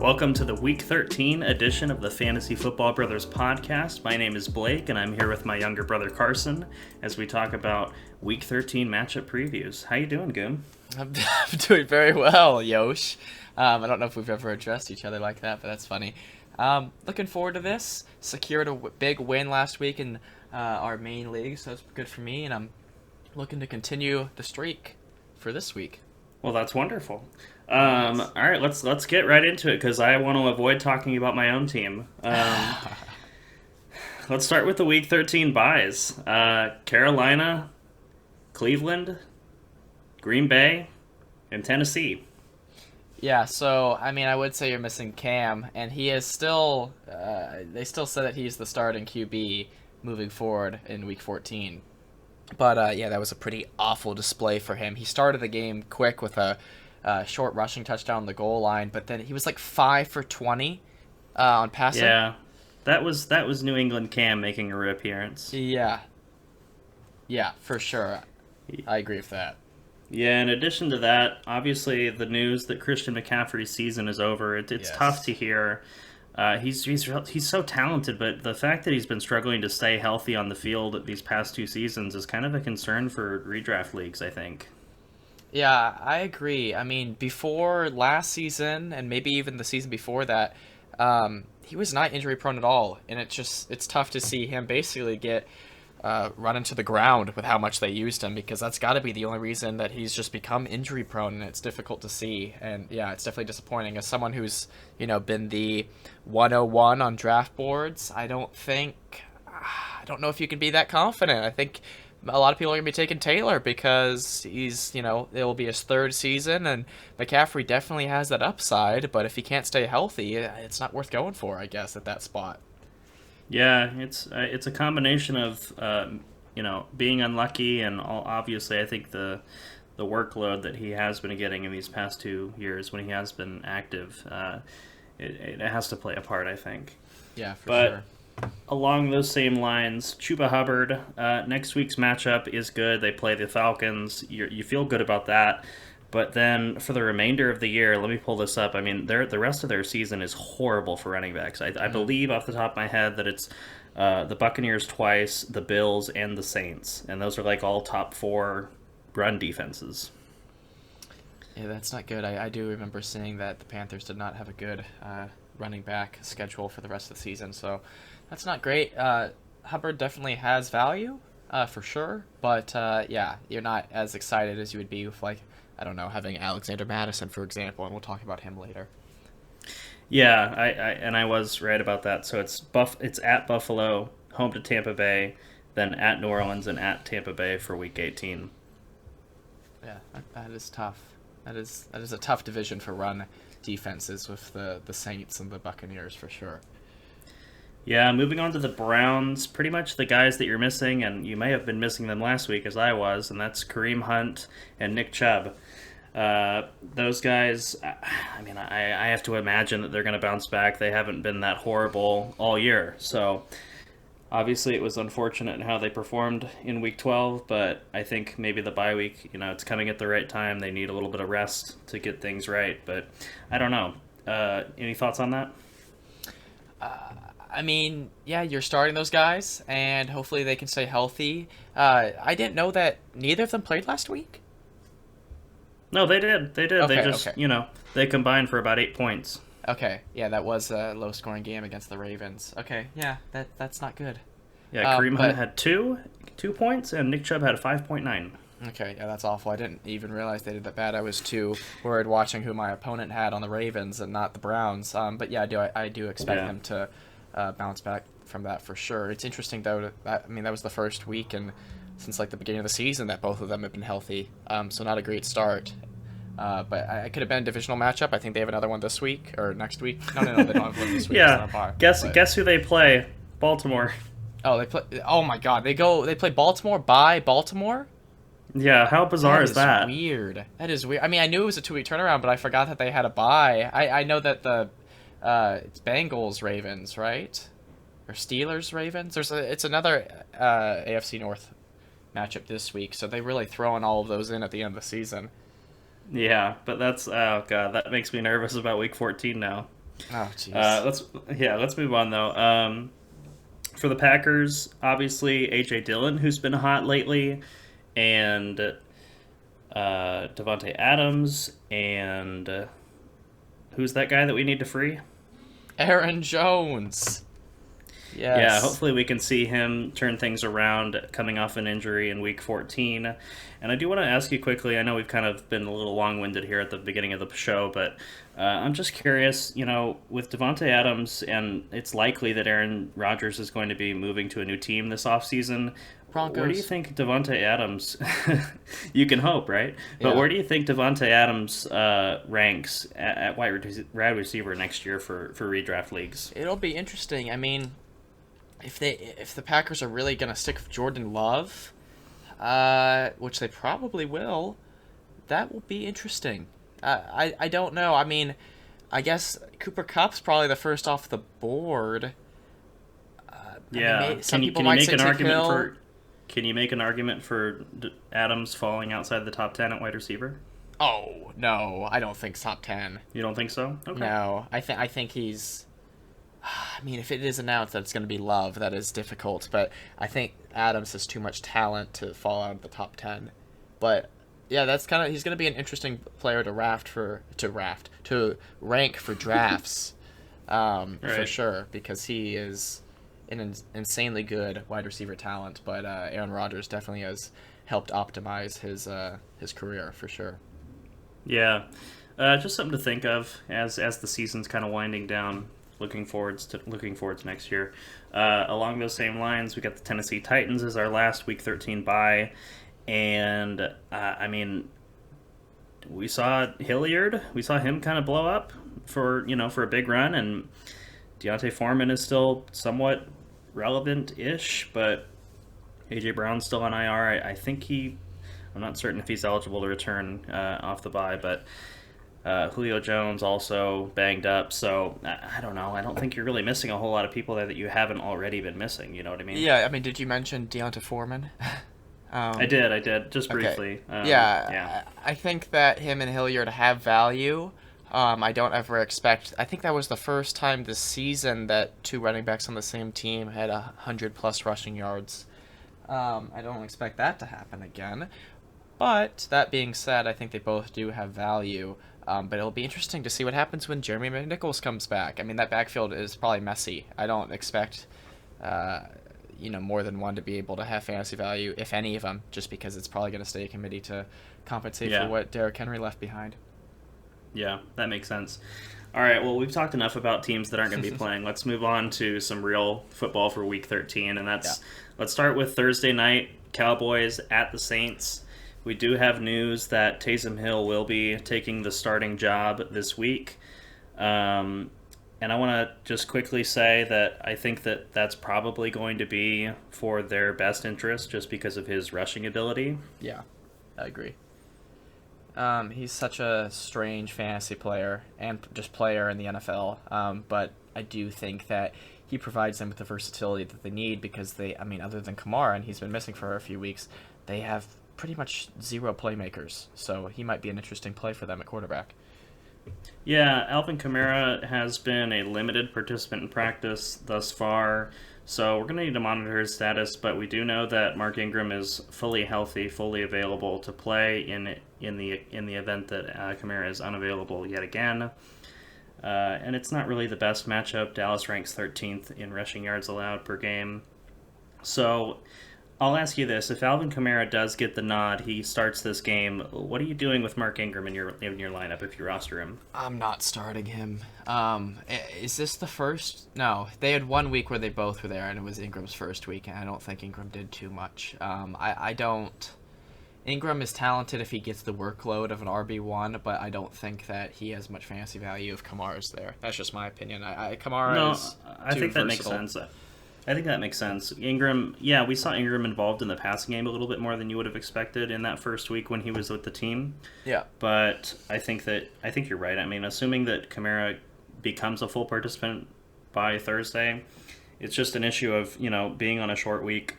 Welcome to the Week 13 edition of the Fantasy Football Brothers podcast. My name is Blake, and I'm here with my younger brother Carson as we talk about Week 13 matchup previews. How you doing, Goom? I'm doing very well, Yosh. I don't know if we've ever addressed each other like that, but that's funny. Looking forward to this. Secured a big win last week in our main league, so that's good for me, and I'm looking to continue the streak for this week. Well, that's wonderful. All right, let's get right into it because I want to avoid talking about my own team. Let's start with the Week 13 buys. Carolina, Cleveland, Green Bay, and Tennessee. Yeah, so, I would say you're missing Cam, and he is still, they still said that he's the starting QB moving forward in Week 14. But, yeah, that was a pretty awful display for him. He started the game quick with a short rushing touchdown on the goal line, but then he was like 5 for 20 on passing. Yeah, that was New England Cam making a reappearance. Yeah, for sure. I agree with that. Yeah, in addition to that, obviously the news that Christian McCaffrey's season is over, it's Yes. tough to hear. He's so talented, but the fact that he's been struggling to stay healthy on the field these past two seasons is kind of a concern for redraft leagues, I think. Yeah, I agree. Before last season, and maybe even the season before that, he was not injury prone at all, and it's tough to see him basically get run into the ground with how much they used him, because that's got to be the only reason that he's just become injury prone, and it's difficult to see. And yeah, it's definitely disappointing. As someone who's been the 101 on draft boards, I don't know if you can be that confident. I think a lot of people are going to be taking Taylor because it'll be his third season, and McCaffrey definitely has that upside, but if he can't stay healthy, it's not worth going for, I guess, at that spot. Yeah, it's a combination of being unlucky and obviously I think the workload that he has been getting in these past 2 years when he has been active, it has to play a part, I think. Yeah, for But sure. along those same lines, Chuba Hubbard, next week's matchup is good. They play the Falcons. You feel good about that. But then for the remainder of the year, let me pull this up. The rest of their season is horrible for running backs. I believe off the top of my head that it's the Buccaneers twice, the Bills, and the Saints. And those are like all top 4 run defenses. Yeah, that's not good. I do remember seeing that the Panthers did not have a good running back schedule for the rest of the season, so that's not great. Hubbard definitely has value, for sure, but yeah, you're not as excited as you would be with, having Alexander Madison, for example, and we'll talk about him later. Yeah, I was right about that. So it's at Buffalo, home to Tampa Bay, then at New Orleans and at Tampa Bay for Week 18. Yeah, that is tough. That is a tough division for run defenses with the Saints and the Buccaneers, for sure. Yeah, moving on to the Browns, pretty much the guys that you're missing, and you may have been missing them last week as I was, and that's Kareem Hunt and Nick Chubb. Those guys, I have to imagine that they're going to bounce back. They haven't been that horrible all year, so obviously it was unfortunate in how they performed in Week 12, but I think maybe the bye week, it's coming at the right time. They need a little bit of rest to get things right, but I don't know. Any thoughts on that? Yeah, you're starting those guys, and hopefully they can stay healthy. I didn't know that neither of them played last week. No, they did. They Okay, just, okay. They combined for about 8 points. Okay, yeah, that was a low-scoring game against the Ravens. Okay, yeah, that's not good. Yeah, Kareem But Hunt had 2 points, and Nick Chubb had a 5.9. okay, yeah, that's awful. I didn't even realize they did that bad. I was too worried watching who my opponent had on the Ravens and not the Browns. But yeah, I do expect them to bounce back from that for sure. It's interesting though that was the first week and since the beginning of the season that both of them have been healthy. So not a great start. But it could have been a divisional matchup. I think they have another one this week or next week. No, they don't have one this week. Yeah, It's not a bye, guess who they play? Baltimore. Oh, they play. Oh my God, they play Baltimore by Baltimore. Yeah, how bizarre is that? Weird. That is weird. I knew it was a 2-week turnaround, but I forgot that they had a bye. I know that it's Bengals Ravens, right? Or Steelers Ravens. It's another AFC North matchup this week, so they really throwing all of those in at the end of the season. Yeah, but that's, oh god, that makes me nervous about Week 14 now. Oh, jeez. Let's move on though. For the Packers, obviously AJ Dillon, who's been hot lately, and Devontae Adams, and who's that guy that we need to free? Aaron Jones. Yeah, Yes. hopefully we can see him turn things around coming off an injury in week 14. And I do want to ask you quickly, I know we've kind of been a little long winded here at the beginning of the show, but I'm just curious, with Devontae Adams, and it's likely that Aaron Rodgers is going to be moving to a new team this offseason. Where do you Broncos. think Devontae Adams? You can hope, right? But Yeah. where do you think Devontae Adams ranks at wide receiver next year for redraft leagues? It'll be interesting. I mean, if the Packers are really gonna stick with Jordan Love, which they probably will, that will be interesting. I don't know. I mean, I guess Cooper Cup's probably the first off the board. I mean, Yeah. some people Can you might make say an Tyreek argument Hill. for Can you make an argument for Adams falling outside the top 10 at wide receiver? Oh no, I don't think top 10. You don't think so? Okay. No, I think he's. I mean, if it is announced that it's going to be Love, that is difficult. But I think Adams has too much talent to fall out of the top 10. But yeah, that's kind of he's going to be an interesting player to rank for drafts, for Right. sure, because he is an insanely good wide receiver talent. But Aaron Rodgers definitely has helped optimize his career for sure. Yeah. Just something to think of as the season's kind of winding down. Looking forward to next year. Along those same lines, we got the Tennessee Titans as our last Week 13 bye, and I mean, we saw Hilliard. We saw him kind of blow up for a big run, and Deontay Foreman is still somewhat relevant-ish, but AJ Brown's still on IR. I think I'm not certain if he's eligible to return off the bye, but Julio Jones also banged up. So I don't know. I don't think you're really missing a whole lot of people there that you haven't already been missing. You know what I mean? Yeah, I mean, did you mention Deontay Foreman? I um, did. I did just Okay. briefly. Yeah. Yeah, I think that him and Hilliard have value. I don't ever expect. I think that was the first time this season that two running backs on the same team had 100+ rushing yards. I don't expect that to happen again. But that being said, I think they both do have value. But it'll be interesting to see what happens when Jeremy McNichols comes back. I mean, that backfield is probably messy. I don't expect, uh, more than one to be able to have fantasy value, if any of them, just because it's probably going to stay a committee to compensate for Yeah. what Derrick Henry left behind. Yeah. That makes sense. All right. Well, we've talked enough about teams that aren't going to be playing. Let's move on to some real football for Week 13, and Yeah. let's start with Thursday night: Cowboys at the Saints. We do have news that Taysom Hill will be taking the starting job this week. And I want to just quickly say that I think that that's probably going to be for their best interest just because of his rushing ability. Yeah, I agree. He's such a strange fantasy player and just player in the NFL. But I do think that he provides them with the versatility that they need because I mean, other than Kamara, and he's been missing for a few weeks, they have pretty much zero playmakers. So he might be an interesting play for them at quarterback. Yeah, Alvin Kamara has been a limited participant in practice thus far, so we're going to need to monitor his status. But we do know that Mark Ingram is fully healthy, fully available to play in the event that Kamara is unavailable yet again. And it's not really the best matchup. Dallas ranks 13th in rushing yards allowed per game. So I'll ask you this: if Alvin Kamara does get the nod, he starts this game. What are you doing with Mark Ingram in your lineup if you roster him? I'm not starting him. Is this the first? No, they had 1 week where they both were there, and it was Ingram's first week, and I don't think Ingram did too much. I don't. Ingram is talented if he gets the workload of an RB1, but I don't think that he has much fantasy value if Kamara's there. That's just my opinion. Kamara No, is I too think that makes versatile. sense. I think that makes sense. Ingram, yeah, we saw Ingram involved in the passing game a little bit more than you would have expected in that first week when he was with the team. Yeah. But I think you're right. I mean, assuming that Kamara becomes a full participant by Thursday, it's just an issue of being on a short week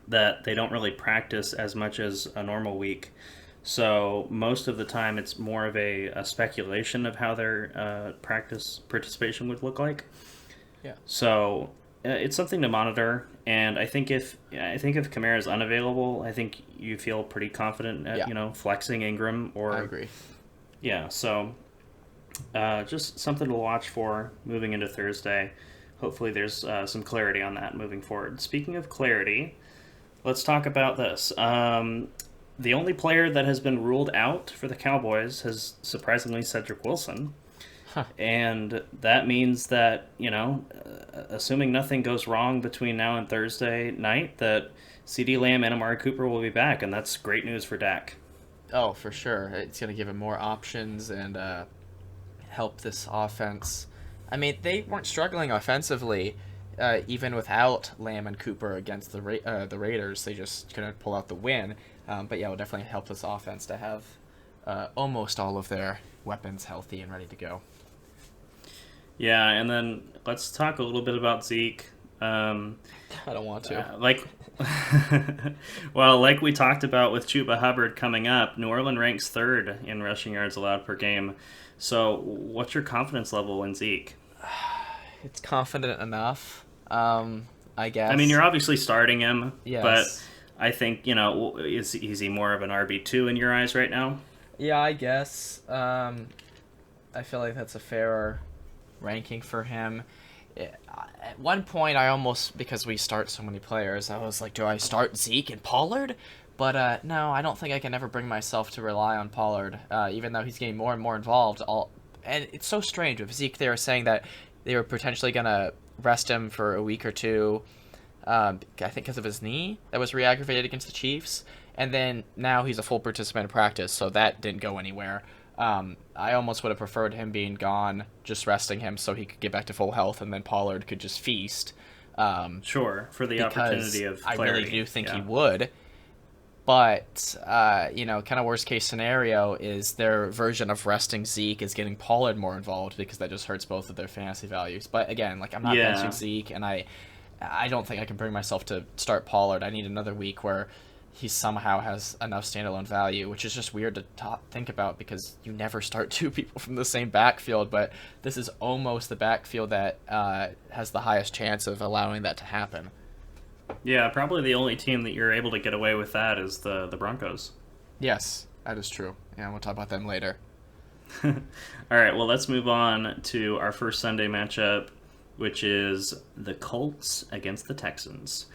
that they don't really practice as much as a normal week. So most of the time, it's more of a speculation of how their practice participation would look like. Yeah. So it's something to monitor. And I think if Kamara is unavailable, I think you feel pretty confident at Yeah. flexing Ingram I or agree. yeah. So just something to watch for moving into Thursday. Hopefully, there's some clarity on that moving forward. Speaking of clarity, let's talk about this. The only player that has been ruled out for the Cowboys has surprisingly Cedric Wilson. Huh. And that means that, assuming nothing goes wrong between now and Thursday night, that CD Lamb and Amari Cooper will be back, and that's great news for Dak. Oh, for sure. It's going to give him more options and help this offense. I mean, they weren't struggling offensively, even without Lamb and Cooper against the Raiders. They just couldn't pull out the win. But yeah, it will definitely help this offense to have almost all of their weapons healthy and ready to go. Yeah, and then let's talk a little bit about Zeke. I don't want to. Like, well, like we talked about with Chuba Hubbard coming up, New Orleans ranks third in rushing yards allowed per game. So, what's your confidence level in Zeke? It's confident enough, I guess. I mean, you're obviously starting him, Yes. but I think is he more of an RB2 in your eyes right now? Yeah, I guess. I feel like that's a fairer ranking for him. At one point, I almost, because we start so many players, I was like, do I start Zeke and Pollard? But no, I don't think I can ever bring myself to rely on Pollard, even though he's getting more and more involved. And it's so strange. With Zeke, they were saying that they were potentially going to rest him for a week or two, I think because of his knee that was re-aggravated against the Chiefs. And then now he's a full participant in practice, so that didn't go anywhere. I almost would have preferred him being gone, just resting him so he could get back to full health, and then Pollard could just feast. Sure, for the Because opportunity of clarity. I really do think Yeah. he would. But, kind of worst case scenario is their version of resting Zeke is getting Pollard more involved because that just hurts both of their fantasy values. But again, like I'm not Yeah. benching Zeke, and I don't think I can bring myself to start Pollard. I need another week where he somehow has enough standalone value, which is just weird to think about because you never start two people from the same backfield. But this is almost the backfield that has the highest chance of allowing that to happen. Yeah, probably the only team that you're able to get away with that is the Broncos. Yes, that is true. Yeah, we'll talk about them later. All right, well, let's move on to our first Sunday matchup, which is the Colts against the Texans.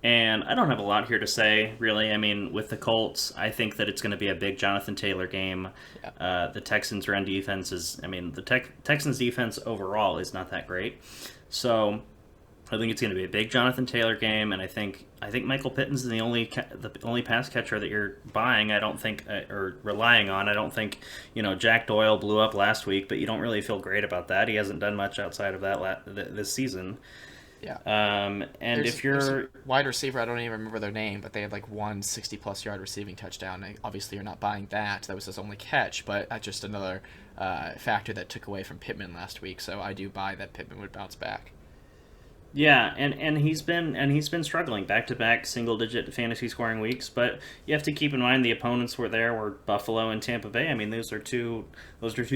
And I don't have a lot here to say, really. I mean, with the Colts, I think that it's going to be a big Jonathan Taylor game. Yeah. The Texans' run defense the Texans' defense overall is not that great. So I think it's going to be a big Jonathan Taylor game, and I think Michael Pittman's the only pass catcher that you're buying. I don't think or relying on. I don't think Jack Doyle blew up last week, but you don't really feel great about that. He hasn't done much outside of that this season. Yeah. And if There's you're a wide receiver, I don't even remember their name, but they had like one 60-plus yard receiving touchdown. Obviously, you're not buying that. That was his only catch, but that's just another factor that took away from Pittman last week. So I do buy that Pittman would bounce back. Yeah, and he's been struggling back-to-back single-digit fantasy scoring weeks, but you have to keep in mind the opponents were Buffalo and Tampa Bay. I mean, those are two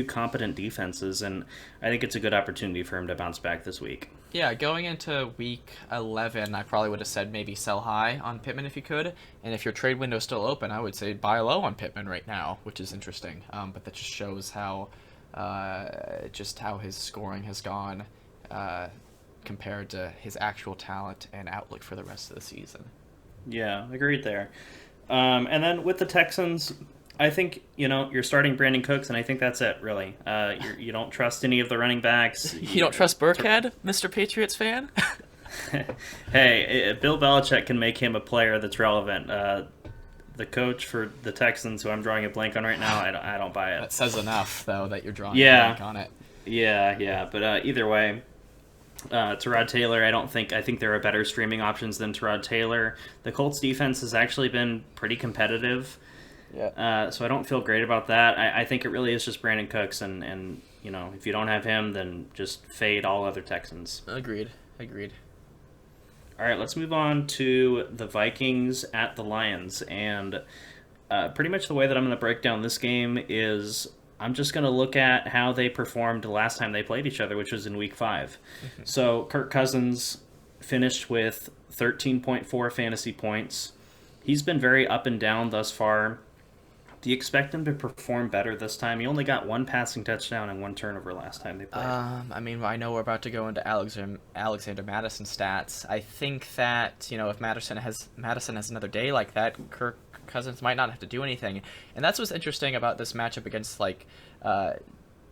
competent defenses, and I think it's a good opportunity for him to bounce back this week. Yeah, going into week 11, I probably would have said maybe sell high on Pittman if you could, and if your trade window is still open, I would say buy low on Pittman right now, which is interesting. But that just shows how his scoring has gone. Compared to his actual talent and outlook for the rest of the season. Yeah, agreed there. And then with the Texans, I think you're starting Brandon Cooks, and I think that's it. Really, you don't trust any of the running backs. You don't trust Burkhead, Mr. Patriots fan? Hey, Bill Belichick can make him a player that's relevant. The coach for the Texans, who I'm drawing a blank on right now, I don't buy it. That says enough, though, that you're drawing Yeah. a blank on it. Yeah, but either way. Tyrod Taylor, I think there are better streaming options than Tyrod Taylor. The Colts defense has actually been pretty competitive. Yeah. So I don't feel great about that. I think it really is just Brandon Cooks, and if you don't have him, then just fade all other Texans. Agreed. All right, let's move on to the Vikings at the Lions. And Pretty much the way that I'm going to break down this game is I'm just going to look at how they performed the last time they played each other, which was in week 5. So Kirk Cousins finished with 13.4 fantasy points. He's been very up and down thus far. Do you expect him to perform better this time? He only got one passing touchdown and one turnover last time they played. I mean, I know we're about to go into Alexander Madison stats. I think that, if Madison has another day like that, Kirk Cousins might not have to do anything. And that's what's interesting about this matchup against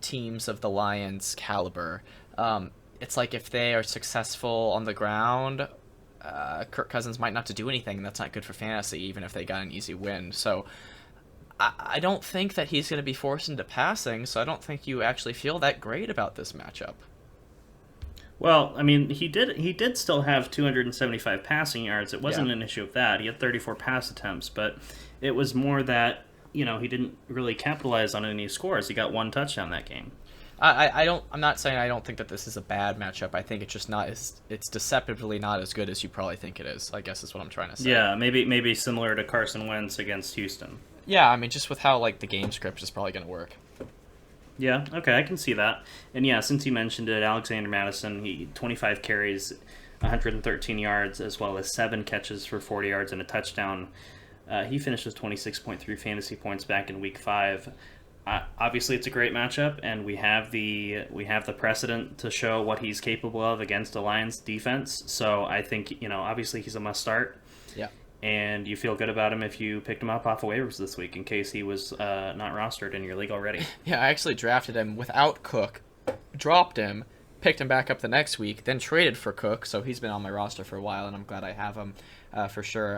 teams of the Lions caliber. It's like if they are successful on the ground, Kirk Cousins might not have to do anything, and that's not good for fantasy, even if they got an easy win. So I don't think that he's going to be forced into passing, so I don't think you actually feel that great about this matchup. Well, I mean, he did still have 275 passing yards. It wasn't Yeah. an issue of that. He had 34 pass attempts, but it was more that, he didn't really capitalize on any scores. He got one touchdown that game. I'm not saying I don't think that this is a bad matchup. I think it's just not it's deceptively not as good as you probably think it is, I guess is what I'm trying to say. Yeah, maybe similar to Carson Wentz against Houston. Yeah, I mean, just with how, the game script is probably going to work. Yeah, okay, I can see that. And yeah, since you mentioned it, Alexander Madison, he 25 carries, 113 yards, as well as 7 catches for 40 yards and a touchdown. He finished with 26.3 fantasy points back in week 5. Obviously, it's a great matchup, and we have the precedent to show what he's capable of against a Lions defense. So I think obviously he's a must start. Yeah. And you feel good about him if you picked him up off of waivers this week in case he was not rostered in your league already. Yeah, I actually drafted him without Cook, dropped him, picked him back up the next week, then traded for Cook, so he's been on my roster for a while, and I'm glad I have him for sure.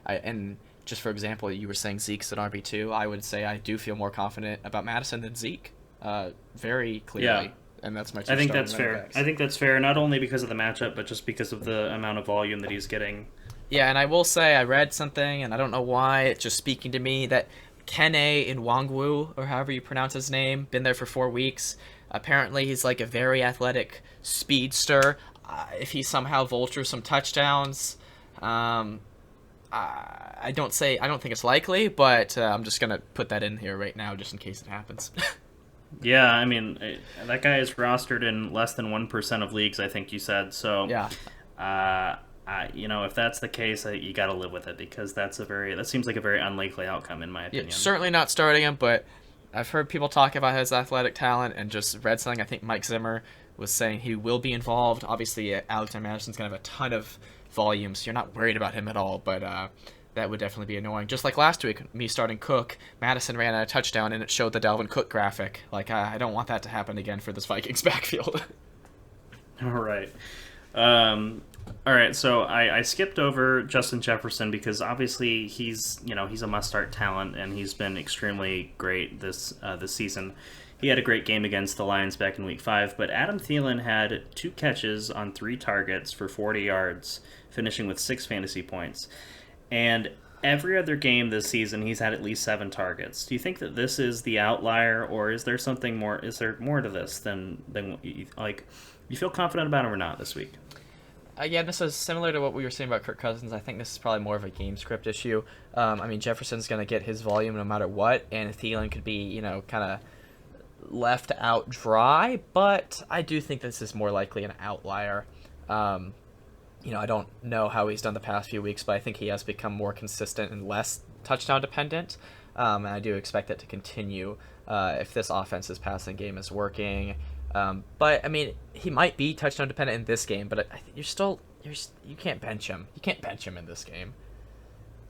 And just for example, you were saying Zeke's an RB2. I would say I do feel more confident about Madison than Zeke, very clearly. Yeah. And that's my I think that's fair. I think that's fair, not only because of the matchup, but just because of the amount of volume that he's getting. Yeah, and I will say I read something, and I don't know why, it's just speaking to me, that Kene Nwangwu, or however you pronounce his name, been there for 4 weeks. Apparently he's a very athletic speedster. If he somehow vultures some touchdowns, I don't think it's likely, but I'm just going to put that in here right now just in case it happens. Yeah, I mean, that guy is rostered in less than 1% of leagues, I think you said. So, Yeah. If that's the case, you got to live with it because that seems like a very unlikely outcome in my Yeah, opinion. certainly not starting him, but I've heard people talk about his athletic talent and just read something. I think Mike Zimmer was saying he will be involved. Obviously, Alexander Madison's going to have a ton of volume, so you're not worried about him at all, but that would definitely be annoying. Just like last week, me starting Cook, Madison ran a touchdown, and it showed the Dalvin Cook graphic. I don't want that to happen again for this Vikings backfield. All right. All right, so I skipped over Justin Jefferson because obviously he's a must-start talent and he's been extremely great this season. He had a great game against the Lions back in Week 5, but Adam Thielen had 2 catches on 3 targets for 40 yards, finishing with 6 fantasy points. And every other game this season, he's had at least 7 targets. Do you think that this is the outlier, or is there something more? Is there more to this than you feel confident about him or not this week? Yeah, this is similar to what we were saying about Kirk Cousins. I think this is probably more of a game script issue. I mean, Jefferson's going to get his volume no matter what, and Thielen could be, kind of left out dry, but I do think this is more likely an outlier. I don't know how he's done the past few weeks, but I think he has become more consistent and less touchdown dependent, and I do expect that to continue if this offense's passing game is working. But I mean, he might be touchdown dependent in this game, but you can't bench him. You can't bench him in this game.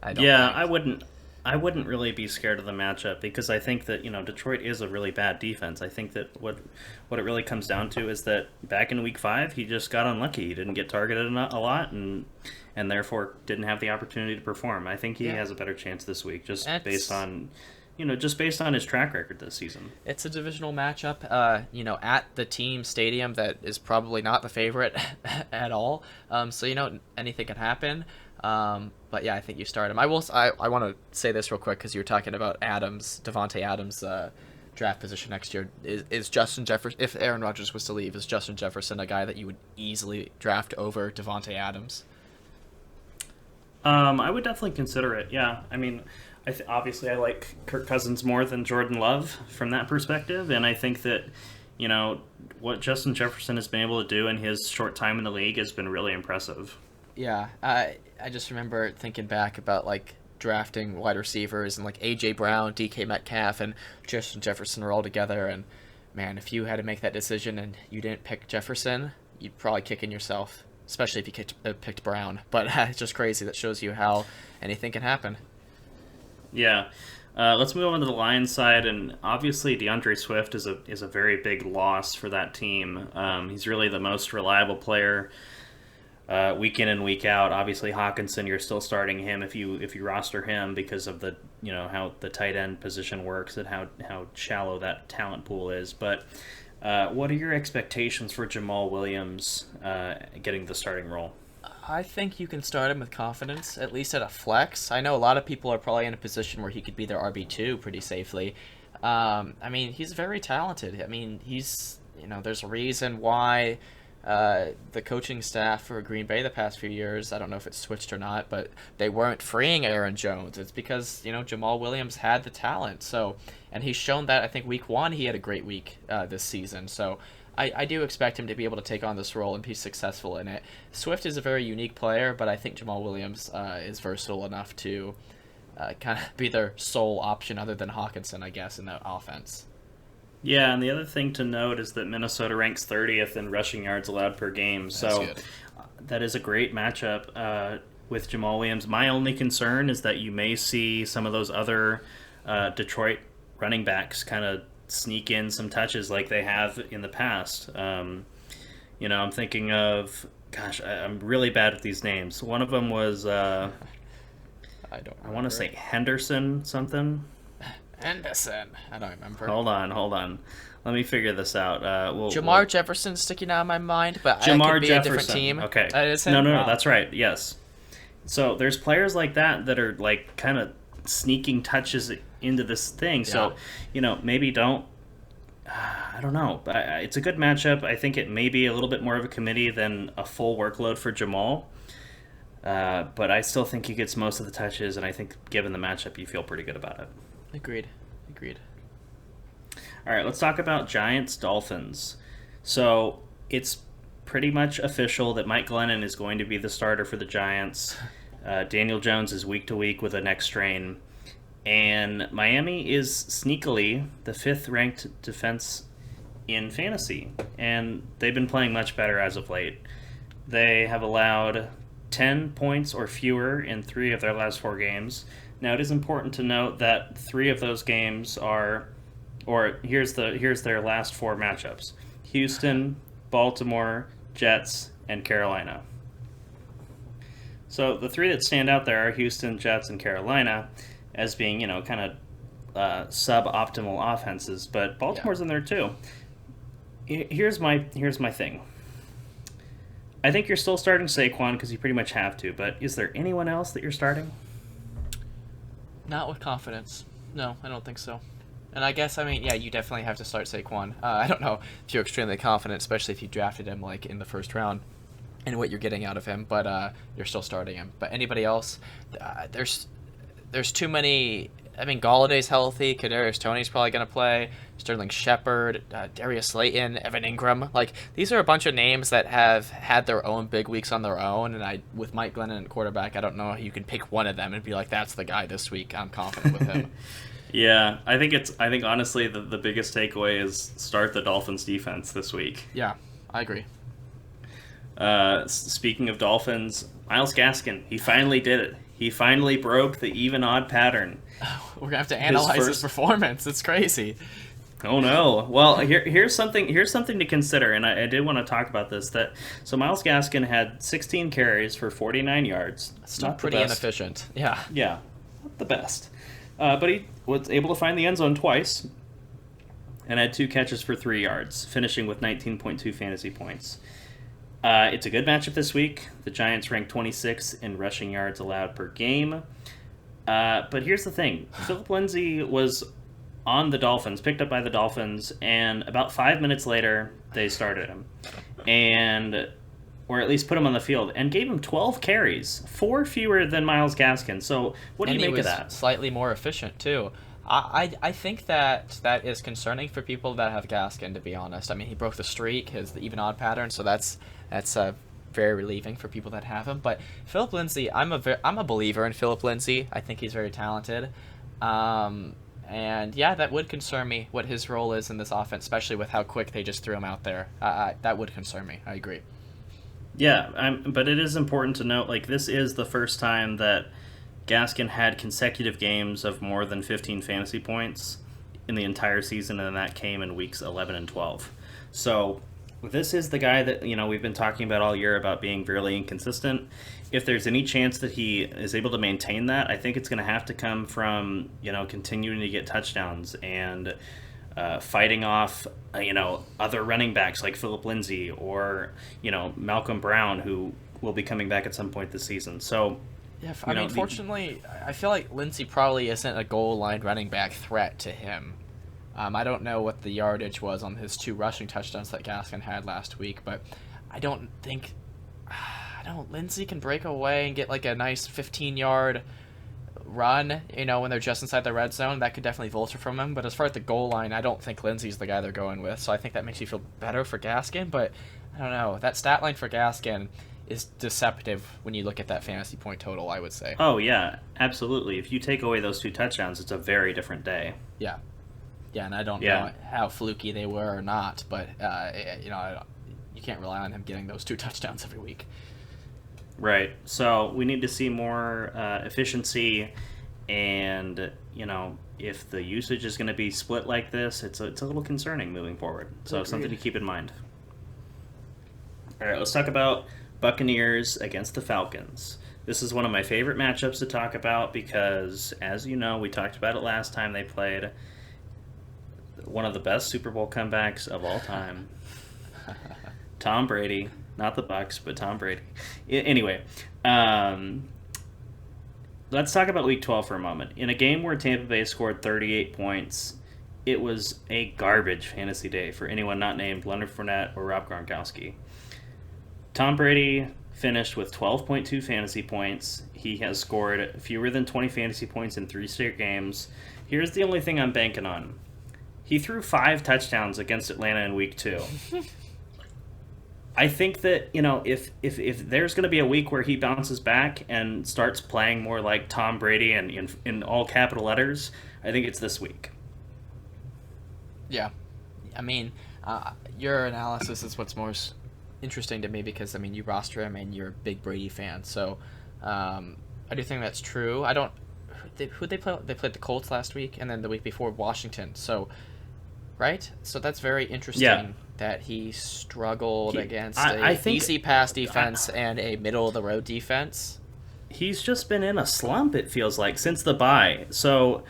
I don't think. I wouldn't really be scared of the matchup because I think that Detroit is a really bad defense. I think that what it really comes down to is that back in Week 5 he just got unlucky. He didn't get targeted a lot and therefore didn't have the opportunity to perform. I think he has a better chance this week based on his track record this season. It's a divisional matchup, at the team stadium that is probably not the favorite at all. So anything can happen. But yeah, I think you start him. I want to say this real quick because you were talking about Devontae Adams' draft position next year. Is Justin Jefferson, if Aaron Rodgers was to leave, is Justin Jefferson a guy that you would easily draft over Devontae Adams? I would definitely consider it. Yeah, I mean, obviously I like Kirk Cousins more than Jordan Love from that perspective, and I think that you know what Justin Jefferson has been able to do in his short time in the league has been really impressive. Yeah, I just remember thinking back about like drafting wide receivers and like AJ Brown, DK Metcalf, and Justin Jefferson were all together. And man, if you had to make that decision and you didn't pick Jefferson, you'd probably kick in yourself, especially if you picked Brown. But it's just crazy. That shows you how anything can happen. Yeah. Let's move on to the Lions side, and obviously DeAndre Swift is a very big loss for that team. He's really the most reliable player week in and week out. Obviously, Hawkinson, you're still starting him if you roster him because of the how the tight end position works and how shallow that talent pool is. But what are your expectations for Jamal Williams getting the starting role? I think you can start him with confidence, at least at a flex. I know a lot of people are probably in a position where he could be their RB2 pretty safely. I mean, he's very talented. I mean, there's a reason why the coaching staff for Green Bay the past few years, I don't know if it's switched or not, but they weren't freeing Aaron Jones. It's because, Jamal Williams had the talent. So, and he's shown that. I think week 1, he had a great week this season. So, I do expect him to be able to take on this role and be successful in it. Swift is a very unique player, but I think Jamal Williams is versatile enough to kind of be their sole option other than Hawkinson, I guess, in the offense. Yeah, and the other thing to note is that Minnesota ranks 30th in rushing yards allowed per game. So that is a great matchup with Jamal Williams. My only concern is that you may see some of those other Detroit running backs kind of sneak in some touches like they have in the past. I'm thinking of, gosh, I'm really bad at these names. One of them was, I don't remember. I want to say Henderson something. Henderson. I don't remember. Hold on. Let me figure this out. Jamar Jefferson's sticking out of my mind, but Jamar it could be Jefferson. a different team. Okay. That is him? No, Wow. that's right. Yes. So there's players like that are like kind of sneaking touches into this thing. So, maybe don't. I don't know. It's a good matchup. I think it may be a little bit more of a committee than a full workload for Jamal. But I still think he gets most of the touches, and I think given the matchup, you feel pretty good about it. Agreed. All right, let's talk about Giants-Dolphins. So it's pretty much official that Mike Glennon is going to be the starter for the Giants. Daniel Jones is week to week with a neck strain. And Miami is sneakily the 5th-ranked defense in fantasy. And they've been playing much better as of late. They have allowed 10 points or fewer in 3 of their last 4 games. Now, it is important to note that 3 of those games here's their last 4 matchups: Houston, Baltimore, Jets, and Carolina. So the 3 that stand out there are Houston, Jets, and Carolina as being, kind of suboptimal offenses, but Baltimore's in there too. Here's my thing. I think you're still starting Saquon because you pretty much have to, but is there anyone else that you're starting? Not with confidence. No, I don't think so. And I guess, you definitely have to start Saquon. I don't know if you're extremely confident, especially if you drafted him like in the first round and what you're getting out of him, but you're still starting him. But anybody else, there's too many. Galladay's healthy. Kadarius Toney's probably going to play. Sterling Shepard, Darius Slayton, Evan Ingram. Like, these are a bunch of names that have had their own big weeks on their own. And with Mike Glennon at quarterback, I don't know how you can pick one of them and be like, that's the guy this week. I'm confident with him. Yeah, I think honestly the biggest takeaway is start the Dolphins defense this week. Yeah, I agree. Speaking of Dolphins, Myles Gaskin, he finally did it. He finally broke the even-odd pattern. We're going to have to analyze his performance. It's crazy. Oh, no. Well, here's something to consider, and I did want to talk about this. So Myles Gaskin had 16 carries for 49 yards. Still pretty inefficient. Yeah. Yeah, not the best. But he was able to find the end zone twice and had 2 catches for 3 yards, finishing with 19.2 fantasy points. It's a good matchup this week. The Giants ranked 26th in rushing yards allowed per game. But here's the thing. Philip Lindsay was on the Dolphins, picked up by the Dolphins, and about 5 minutes later, they started him. And or at least put him on the field, and gave him 12 carries, 4 fewer than Myles Gaskin. So what do And you he make of was that? slightly more efficient too. I think that is concerning for people that have Gaskin. To be honest, I mean he broke the streak, his the even odd pattern, so that's very relieving for people that have him. But Philip Lindsay, I'm a believer in Philip Lindsay. I think he's very talented. And yeah, that would concern me what his role is in this offense, especially with how quick they just threw him out there. That would concern me. I agree. Yeah, but it is important to note, like, this is the first time that Gaskin had consecutive games of more than 15 fantasy points in the entire season, and that came in weeks 11 and 12. So this is the guy that, we've been talking about all year about being fairly inconsistent. If there's any chance that he is able to maintain that, I think it's going to have to come from, continuing to get touchdowns and fighting off, other running backs like Philip Lindsay or, Malcolm Brown, who will be coming back at some point this season. So, Yeah, I mean, fortunately, I feel like Lindsey probably isn't a goal line running back threat to him. I don't know what the yardage was on his 2 rushing touchdowns that Gaskin had last week, but I don't think Lindsey can break away and get like a nice 15-yard run, when they're just inside the red zone. That could definitely vulture from him. But as far as the goal line, I don't think Lindsey's the guy they're going with. So I think that makes you feel better for Gaskin. But I don't know. That stat line for Gaskin is deceptive when you look at that fantasy point total, I would say. Oh, yeah, absolutely. If you take away those 2 touchdowns, it's a very different day. Yeah. Yeah, and I don't know how fluky they were or not, but, you can't rely on him getting those 2 touchdowns every week. Right. So we need to see more efficiency, and, if the usage is going to be split like this, it's a little concerning moving forward. So Agreed. Something to keep in mind. All right, let's talk about Buccaneers against the Falcons. This is one of my favorite matchups to talk about because, as you know, we talked about it last time they played, one of the best Super Bowl comebacks of all time. Tom Brady, not the Bucs, but Tom Brady. Anyway, let's talk about Week 12 for a moment. In a game where Tampa Bay scored 38 points, it was a garbage fantasy day for anyone not named Leonard Fournette or Rob Gronkowski. Tom Brady finished with 12.2 fantasy points. He has scored fewer than 20 fantasy points in 3 straight games. Here's the only thing I'm banking on. He threw 5 touchdowns against Atlanta in Week 2. I think that, if there's going to be a week where he bounces back and starts playing more like Tom Brady and in all capital letters, I think it's this week. Yeah. I mean, your analysis is what's most interesting to me because, you roster him and you're a big Brady fan. So I do think that's true. I don't... Who'd they play? They played the Colts last week and then the week before Washington. So... Right? So that's very interesting that he struggled against an easy pass defense and a middle-of-the-road defense. He's just been in a slump, it feels like, since the bye. So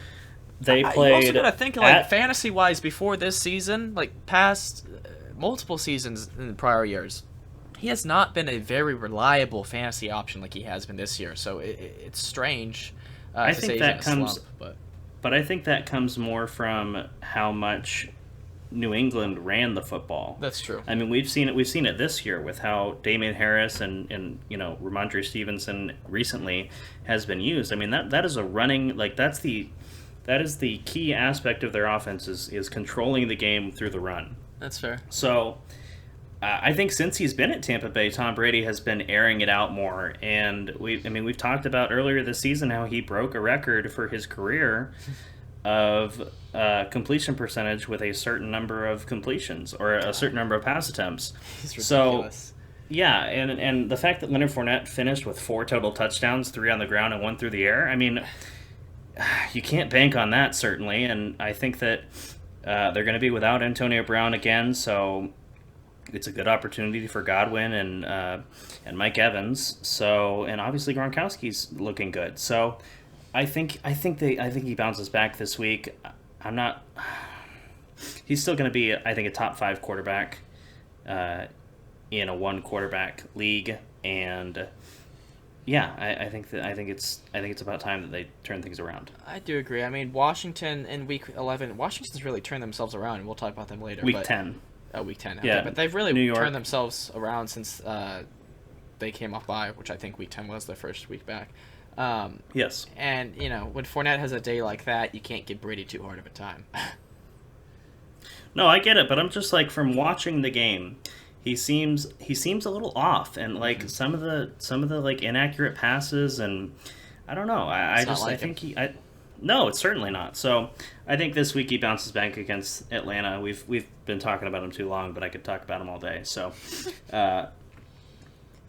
they played... You also got to think, fantasy-wise, before this season, past multiple seasons in the prior years, he has not been a very reliable fantasy option like he has been this year. So it's strange I to think say that he's in a comes, slump. But I think that comes more from how much New England ran the football. That's true. I mean, we've seen it this year with how Damian Harris and Ramondre Stevenson recently has been used. I mean, that is a running, that is the key aspect of their offense is controlling the game through the run. That's fair. So I think since he's been at Tampa Bay, Tom Brady has been airing it out more, and we've talked about earlier this season how he broke a record for his career of completion percentage with a certain number of completions or a certain number of pass attempts. He's ridiculous. So, yeah, and the fact that Leonard Fournette finished with 4 total touchdowns, 3 on the ground and 1 through the air, I mean, you can't bank on that, certainly, and I think that they're going to be without Antonio Brown again, so it's a good opportunity for Godwin and Mike Evans. So, and obviously Gronkowski's looking good. So, I think he bounces back this week. I'm not. He's still going to be, I think, a top 5 quarterback in a 1 quarterback league, and yeah, I think it's about time that they turn things around. I do agree. I mean, Washington in Week 11, Washington's really turned themselves around, and we'll talk about them later. Week 10. Week 10. Okay, Yeah, but they've really New York. turned themselves around since they came off by, which I think week 10 was their first week back. Yes. And, when Fournette has a day like that, you can't give Brady too hard of a time. No, I get it, but I'm just like, from watching the game, he seems a little off, and like some of the like inaccurate passes, and I don't know. No, it's certainly not. So I think this week he bounces back against Atlanta. We've been talking about him too long, but I could talk about him all day. So,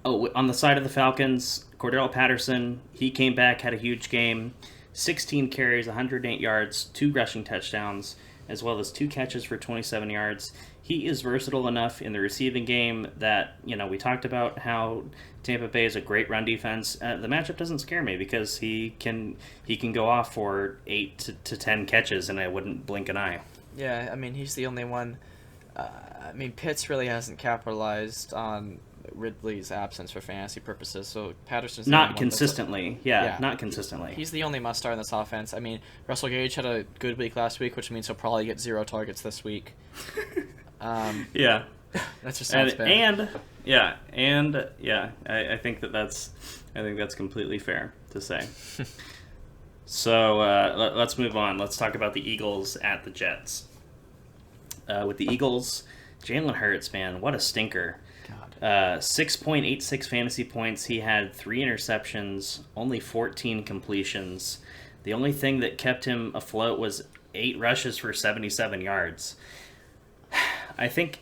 on the side of the Falcons, Cordell Patterson, he came back, had a huge game, 16 carries, 108 yards, 2 rushing touchdowns, as well as 2 catches for 27 yards. He is versatile enough in the receiving game that, we talked about how Tampa Bay is a great run defense. The matchup doesn't scare me because he can go off for 8 to 10 catches, and I wouldn't blink an eye. Yeah, I mean, he's the only one. Pitts really hasn't capitalized on Ridley's absence for fantasy purposes, so Patterson's not consistently. Not consistently. He's the only must-start in this offense. I mean, Russell Gage had a good week last week, which means he'll probably get 0 targets this week. Yeah. That just sounds bad. I think that's completely fair to say. So let's move on. Let's talk about the Eagles at the Jets. With the Eagles, Jalen Hurts, man, what a stinker. 6.86 fantasy points. He had 3 interceptions, only 14 completions. The only thing that kept him afloat was 8 rushes for 77 yards. I think,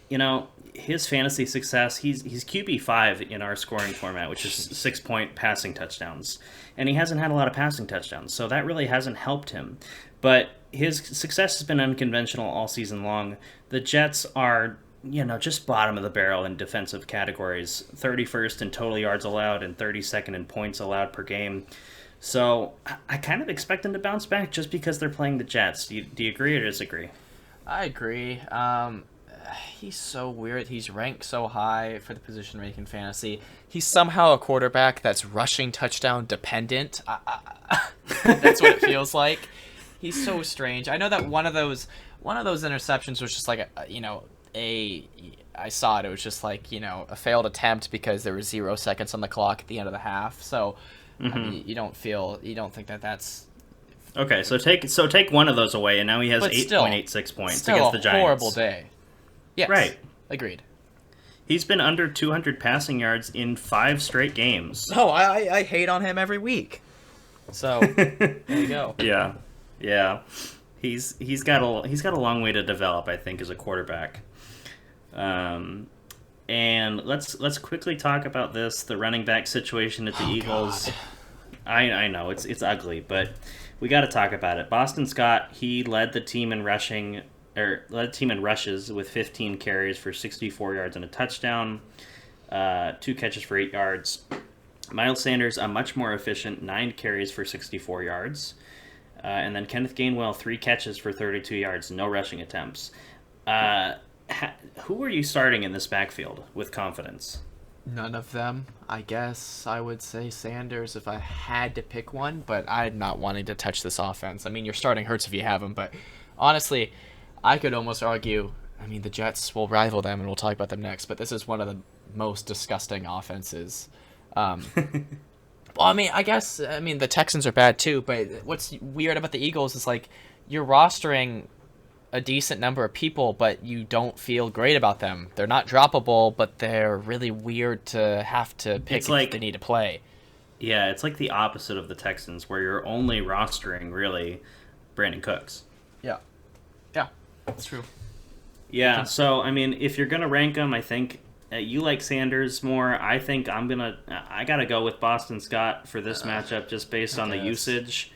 his fantasy success, he's QB5 in our scoring format, which is 6-point passing touchdowns. And he hasn't had a lot of passing touchdowns, so that really hasn't helped him. But his success has been unconventional all season long. The Jets are, just bottom of the barrel in defensive categories. 31st in total yards allowed and 32nd in points allowed per game. So I kind of expect them to bounce back just because they're playing the Jets. Do you agree or disagree? I agree. He's so weird. He's ranked so high for the position rank in fantasy. He's somehow a quarterback that's rushing touchdown dependent. That's what it feels like. He's so strange. I know that one of those interceptions was just like I saw it. It was just like, a failed attempt because there was 0 seconds on the clock at the end of the half. So I mean, you don't think that that's okay. So take one of those away, and now he has 8.86 points against the Giants. Horrible day. Yes. Right. Agreed. He's been under 200 passing yards in 5 straight games. No, I hate on him every week. So there you go. Yeah. He's got a long way to develop, I think, as a quarterback. And let's quickly talk about the running back situation at the Eagles. God. I know it's ugly, but we got to talk about it. Boston Scott, he led the team in rushes with 15 carries for 64 yards and a touchdown, 2 catches for 8 yards. Miles Sanders, a much more efficient 9 carries for 64 yards. And then Kenneth Gainwell, 3 catches for 32 yards, no rushing attempts. Who are you starting in this backfield with confidence? None of them. I guess I would say Sanders if I had to pick one, but I'm not wanting to touch this offense. I mean, you're starting Hurts if you have him, but honestly, I could almost argue, the Jets will rival them, and we'll talk about them next, but this is one of the most disgusting offenses. Well, I guess the Texans are bad too, but what's weird about the Eagles is, like, you're rostering a decent number of people, but you don't feel great about them. They're not droppable, but they're really weird to have to pick if they need to play. Yeah, it's like the opposite of the Texans, where you're only rostering, really, Brandon Cooks. Yeah, that's true. Yeah, so, if you're going to rank them, I think you like Sanders more. I think I got to go with Boston Scott for this matchup just based on the usage.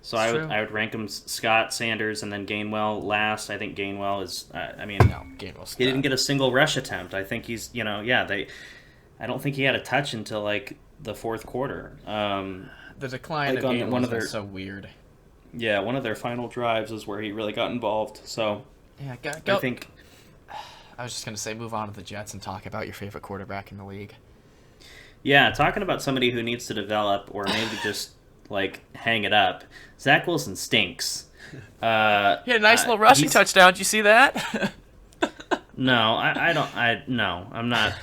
So I would rank them Scott, Sanders, and then Gainwell last. I think Gainwell is, Gainwell's he didn't get a single rush attempt. I think he's, I don't think he had a touch until, like, the fourth quarter. The decline of Gainwell is so weird. Yeah, one of their final drives is where he really got involved. So yeah, I think. I was just going to say, move on to the Jets and talk about your favorite quarterback in the league. Yeah, talking about somebody who needs to develop or maybe just, like, hang it up. Zach Wilson stinks. He had a nice little rushing touchdown. Did you see that? No, I don't. No, I'm not.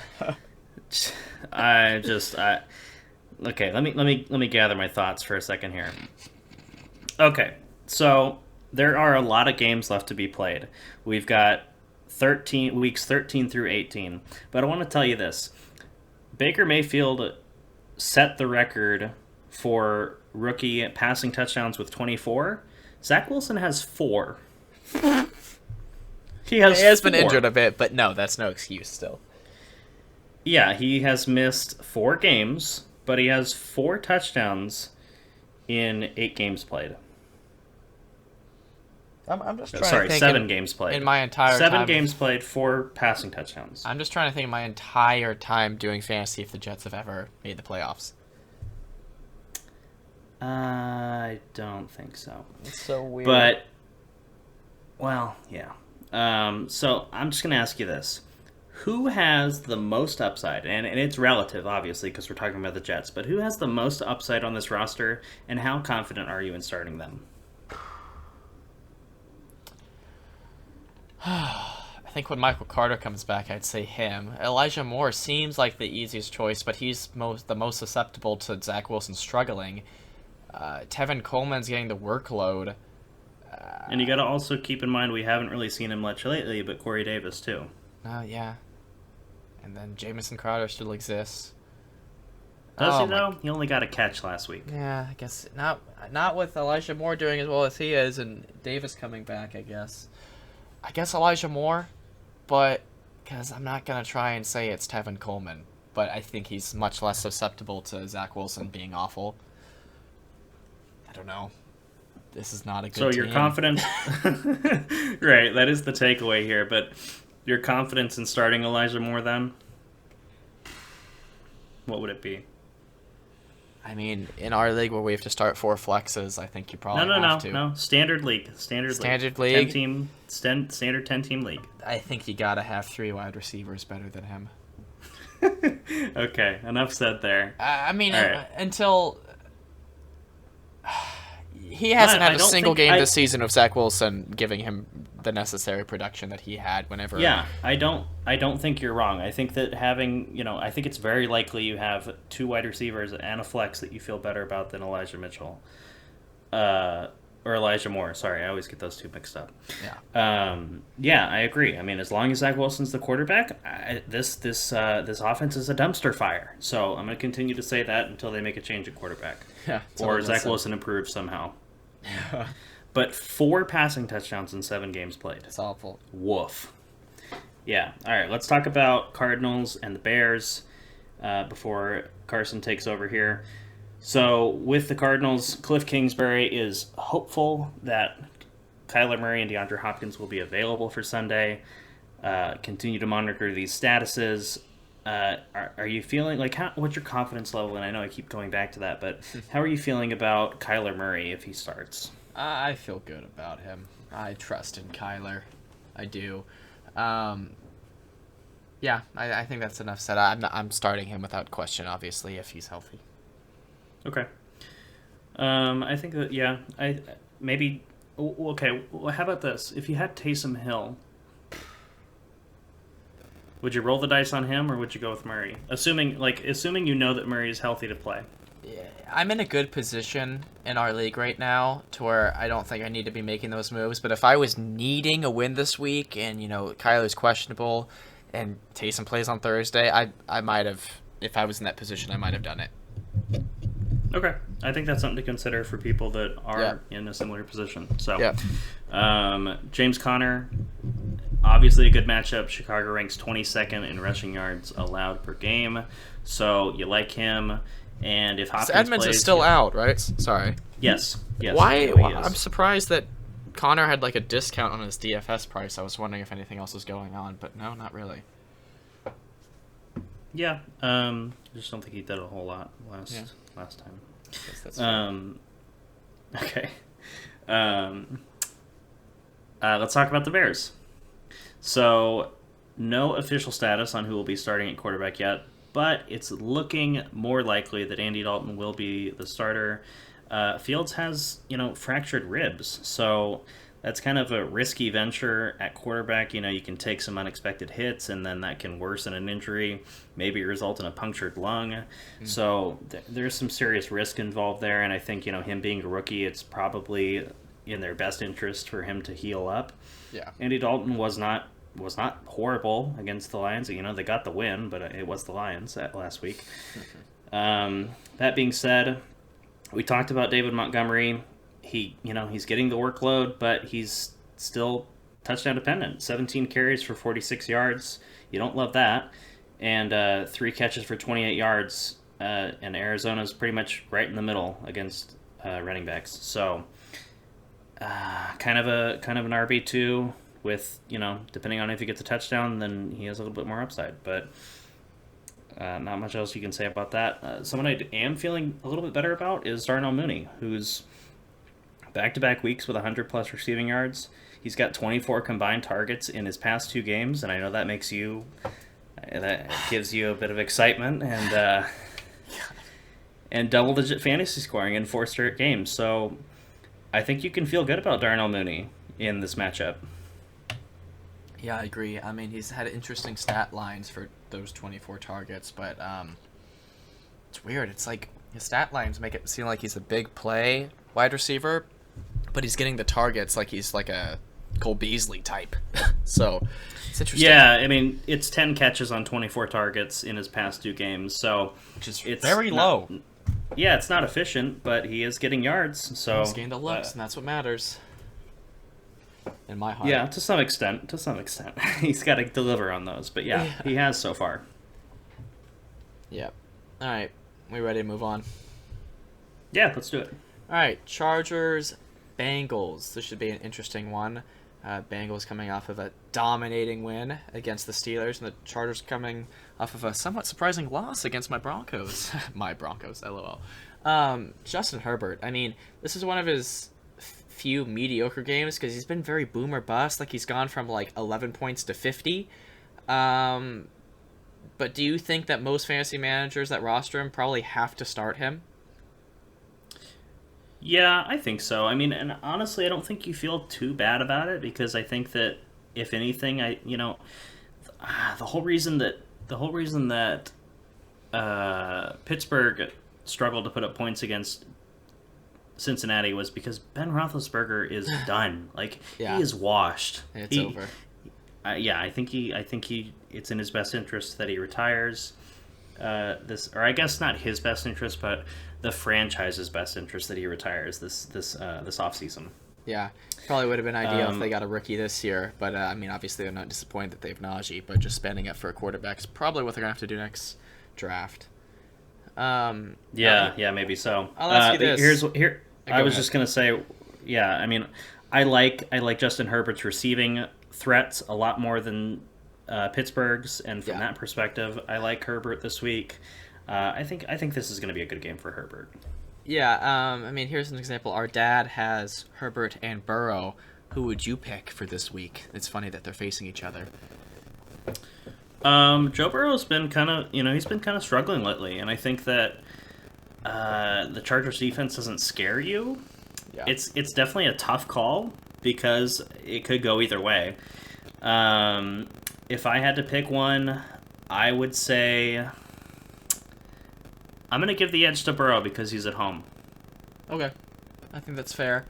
Okay, let me gather my thoughts for a second here. Okay, so there are a lot of games left to be played. We've got 13 through 18. But I want to tell you this. Baker Mayfield set the record for rookie passing touchdowns with 24. Zach Wilson has 4. He has been 4. injured a bit, but no, that's no excuse still. Yeah, he has missed 4 games, but he has 4 touchdowns in 8 games played. I'm just trying Sorry, to think 7 games played. in my entire 7 time. games played, 4 passing touchdowns. I'm just trying to think of my entire time doing fantasy if the Jets have ever made the playoffs. I don't think so. It's so weird. But, well, yeah. So I'm just going to ask you this. Who has the most upside? And it's relative, obviously, because we're talking about the Jets. But who has the most upside on this roster, and how confident are you in starting them? I think when Michael Carter comes back, I'd say him. Elijah Moore seems like the easiest choice, but he's the most susceptible to Zach Wilson struggling. Tevin Coleman's getting the workload. And you got to also keep in mind we haven't really seen him much lately, but Corey Davis too. Yeah. And then Jamison Crowder still exists. Does he though? He only got a catch last week. Yeah, I guess not with Elijah Moore doing as well as he is, and Davis coming back. I guess Elijah Moore, but because I'm not gonna try and say it's Tevin Coleman, but I think he's much less susceptible to Zach Wilson being awful. I don't know. This is not a good So team. you're confident? Right, that is the takeaway here. But your confidence in starting Elijah Moore then? What would it be? I mean, in our league where we have to start 4 flexes, I think you probably have to. No. Standard league. Standard league. 10-team, standard 10-team league. I think you gotta have 3 wide receivers better than him. Okay, enough said there. I mean, right. Until he hasn't had a single game this season of Zach Wilson giving him the necessary production that he had whenever. Yeah, I don't think you're wrong. I think that I think it's very likely you have 2 wide receivers and a flex that you feel better about than Elijah Mitchell. Or Elijah Moore. Sorry, I always get those 2 mixed up. Yeah. Yeah, I agree. I mean, as long as Zach Wilson's the quarterback, this offense is a dumpster fire. So I'm going to continue to say that until they make a change at quarterback. Yeah. Or Zach Wilson improves somehow. But 4 passing touchdowns in 7 games played. It's awful. Woof. Yeah. All right, let's talk about Cardinals and the Bears before Carson takes over here. So with the Cardinals, Cliff Kingsbury is hopeful that Kyler Murray and DeAndre Hopkins will be available for Sunday. Continue to monitor these statuses. Are you feeling like what's your confidence level? And I know I keep going back to that, but how are you feeling about Kyler Murray if he starts? I feel good about him. I trust in Kyler. I do. Yeah, I think that's enough said. I'm starting him without question, obviously, if he's healthy. Okay. I think that okay. Well, how about this? If you had Taysom Hill, would you roll the dice on him or would you go with Murray? Assuming you know that Murray is healthy to play. Yeah, I'm in a good position in our league right now to where I don't think I need to be making those moves. But if I was needing a win this week and Kyler's questionable and Taysom plays on Thursday, I might have. If I was in that position, I might have done it. Okay, I think that's something to consider for people that are in a similar position. So, James Conner, obviously a good matchup. Chicago ranks 22nd in rushing yards allowed per game, so you like him. And if Hopkins Edmonds plays, is still out, right? Sorry. Yes. Why? I'm surprised that Conner had like a discount on his DFS price. I was wondering if anything else was going on, but no, not really. Yeah. I just don't think he did a whole lot last time. That's okay. Let's talk about the Bears. So, no official status on who will be starting at quarterback yet, but it's looking more likely that Andy Dalton will be the starter. Fields has, fractured ribs, so that's kind of a risky venture at quarterback. You can take some unexpected hits, and then that can worsen an injury, maybe result in a punctured lung. So there's some serious risk involved there, and I think him being a rookie, it's probably in their best interest for him to heal up. Yeah. Andy Dalton was not horrible against the Lions. They got the win, but it was the Lions last week. That being said, we talked about David Montgomery. He's getting the workload, but he's still touchdown dependent. 17 carries for 46 yards. You don't love that. And 3 catches for 28 yards. And Arizona's pretty much right in the middle against running backs. So kind of an RB2 with, depending on if he gets a touchdown, then he has a little bit more upside. But not much else you can say about that. Someone I am feeling a little bit better about is Darnell Mooney, who's back-to-back weeks with 100-plus receiving yards. He's got 24 combined targets in his past 2 games, and I know that gives you a bit of excitement and double-digit fantasy scoring in 4 straight games. So I think you can feel good about Darnell Mooney in this matchup. Yeah, I agree. I mean, he's had interesting stat lines for those 24 targets, but it's weird. It's like his stat lines make it seem like he's a big play wide receiver, but he's getting the targets like he's like a Cole Beasley type. So it's interesting. Yeah, I mean, it's 10 catches on 24 targets in his past 2 games, so which is it's very low. Yeah, it's not efficient, but he is getting yards. So he's getting the looks, and that's what matters. In my heart. Yeah, to some extent. He's got to deliver on those, but yeah, he has so far. Yep. All right, we ready to move on? Yeah, let's do it. All right, Chargers, Bengals. This should be an interesting one. Bengals coming off of a dominating win against the Steelers, and the Chargers coming off of a somewhat surprising loss against my Broncos. My Broncos, LOL. Justin Herbert. I mean, this is one of his few mediocre games because he's been very boom or bust. Like, he's gone from like 11 points to 50. But do you think that most fantasy managers that roster him probably have to start him? Yeah, I think so. I mean, and honestly, I don't think you feel too bad about it because I think that if anything, the whole reason that Pittsburgh struggled to put up points against Cincinnati was because Ben Roethlisberger is done. Like, he is washed. It's over. I think it's in his best interest that he retires. Or I guess not his best interest, but the franchise's best interest that he retires this offseason. Yeah, probably would have been ideal if they got a rookie this year. But I mean, obviously they're not disappointed that they have Najee, but just spending it for a quarterback is probably what they're gonna have to do next draft. Maybe so. I'll ask you this. I was just gonna say, yeah. I mean, I like Justin Herbert's receiving threats a lot more than Pittsburgh's, and from that perspective, I like Herbert this week. I think this is going to be a good game for Herbert. Yeah, I mean, here's an example. Our dad has Herbert and Burrow. Who would you pick for this week? It's funny that they're facing each other. Joe Burrow's been kind of struggling lately, and I think that the Chargers defense doesn't scare you. Yeah. It's definitely a tough call because it could go either way. If I had to pick one, I would say I'm going to give the edge to Burrow because he's at home. Okay. I think that's fair.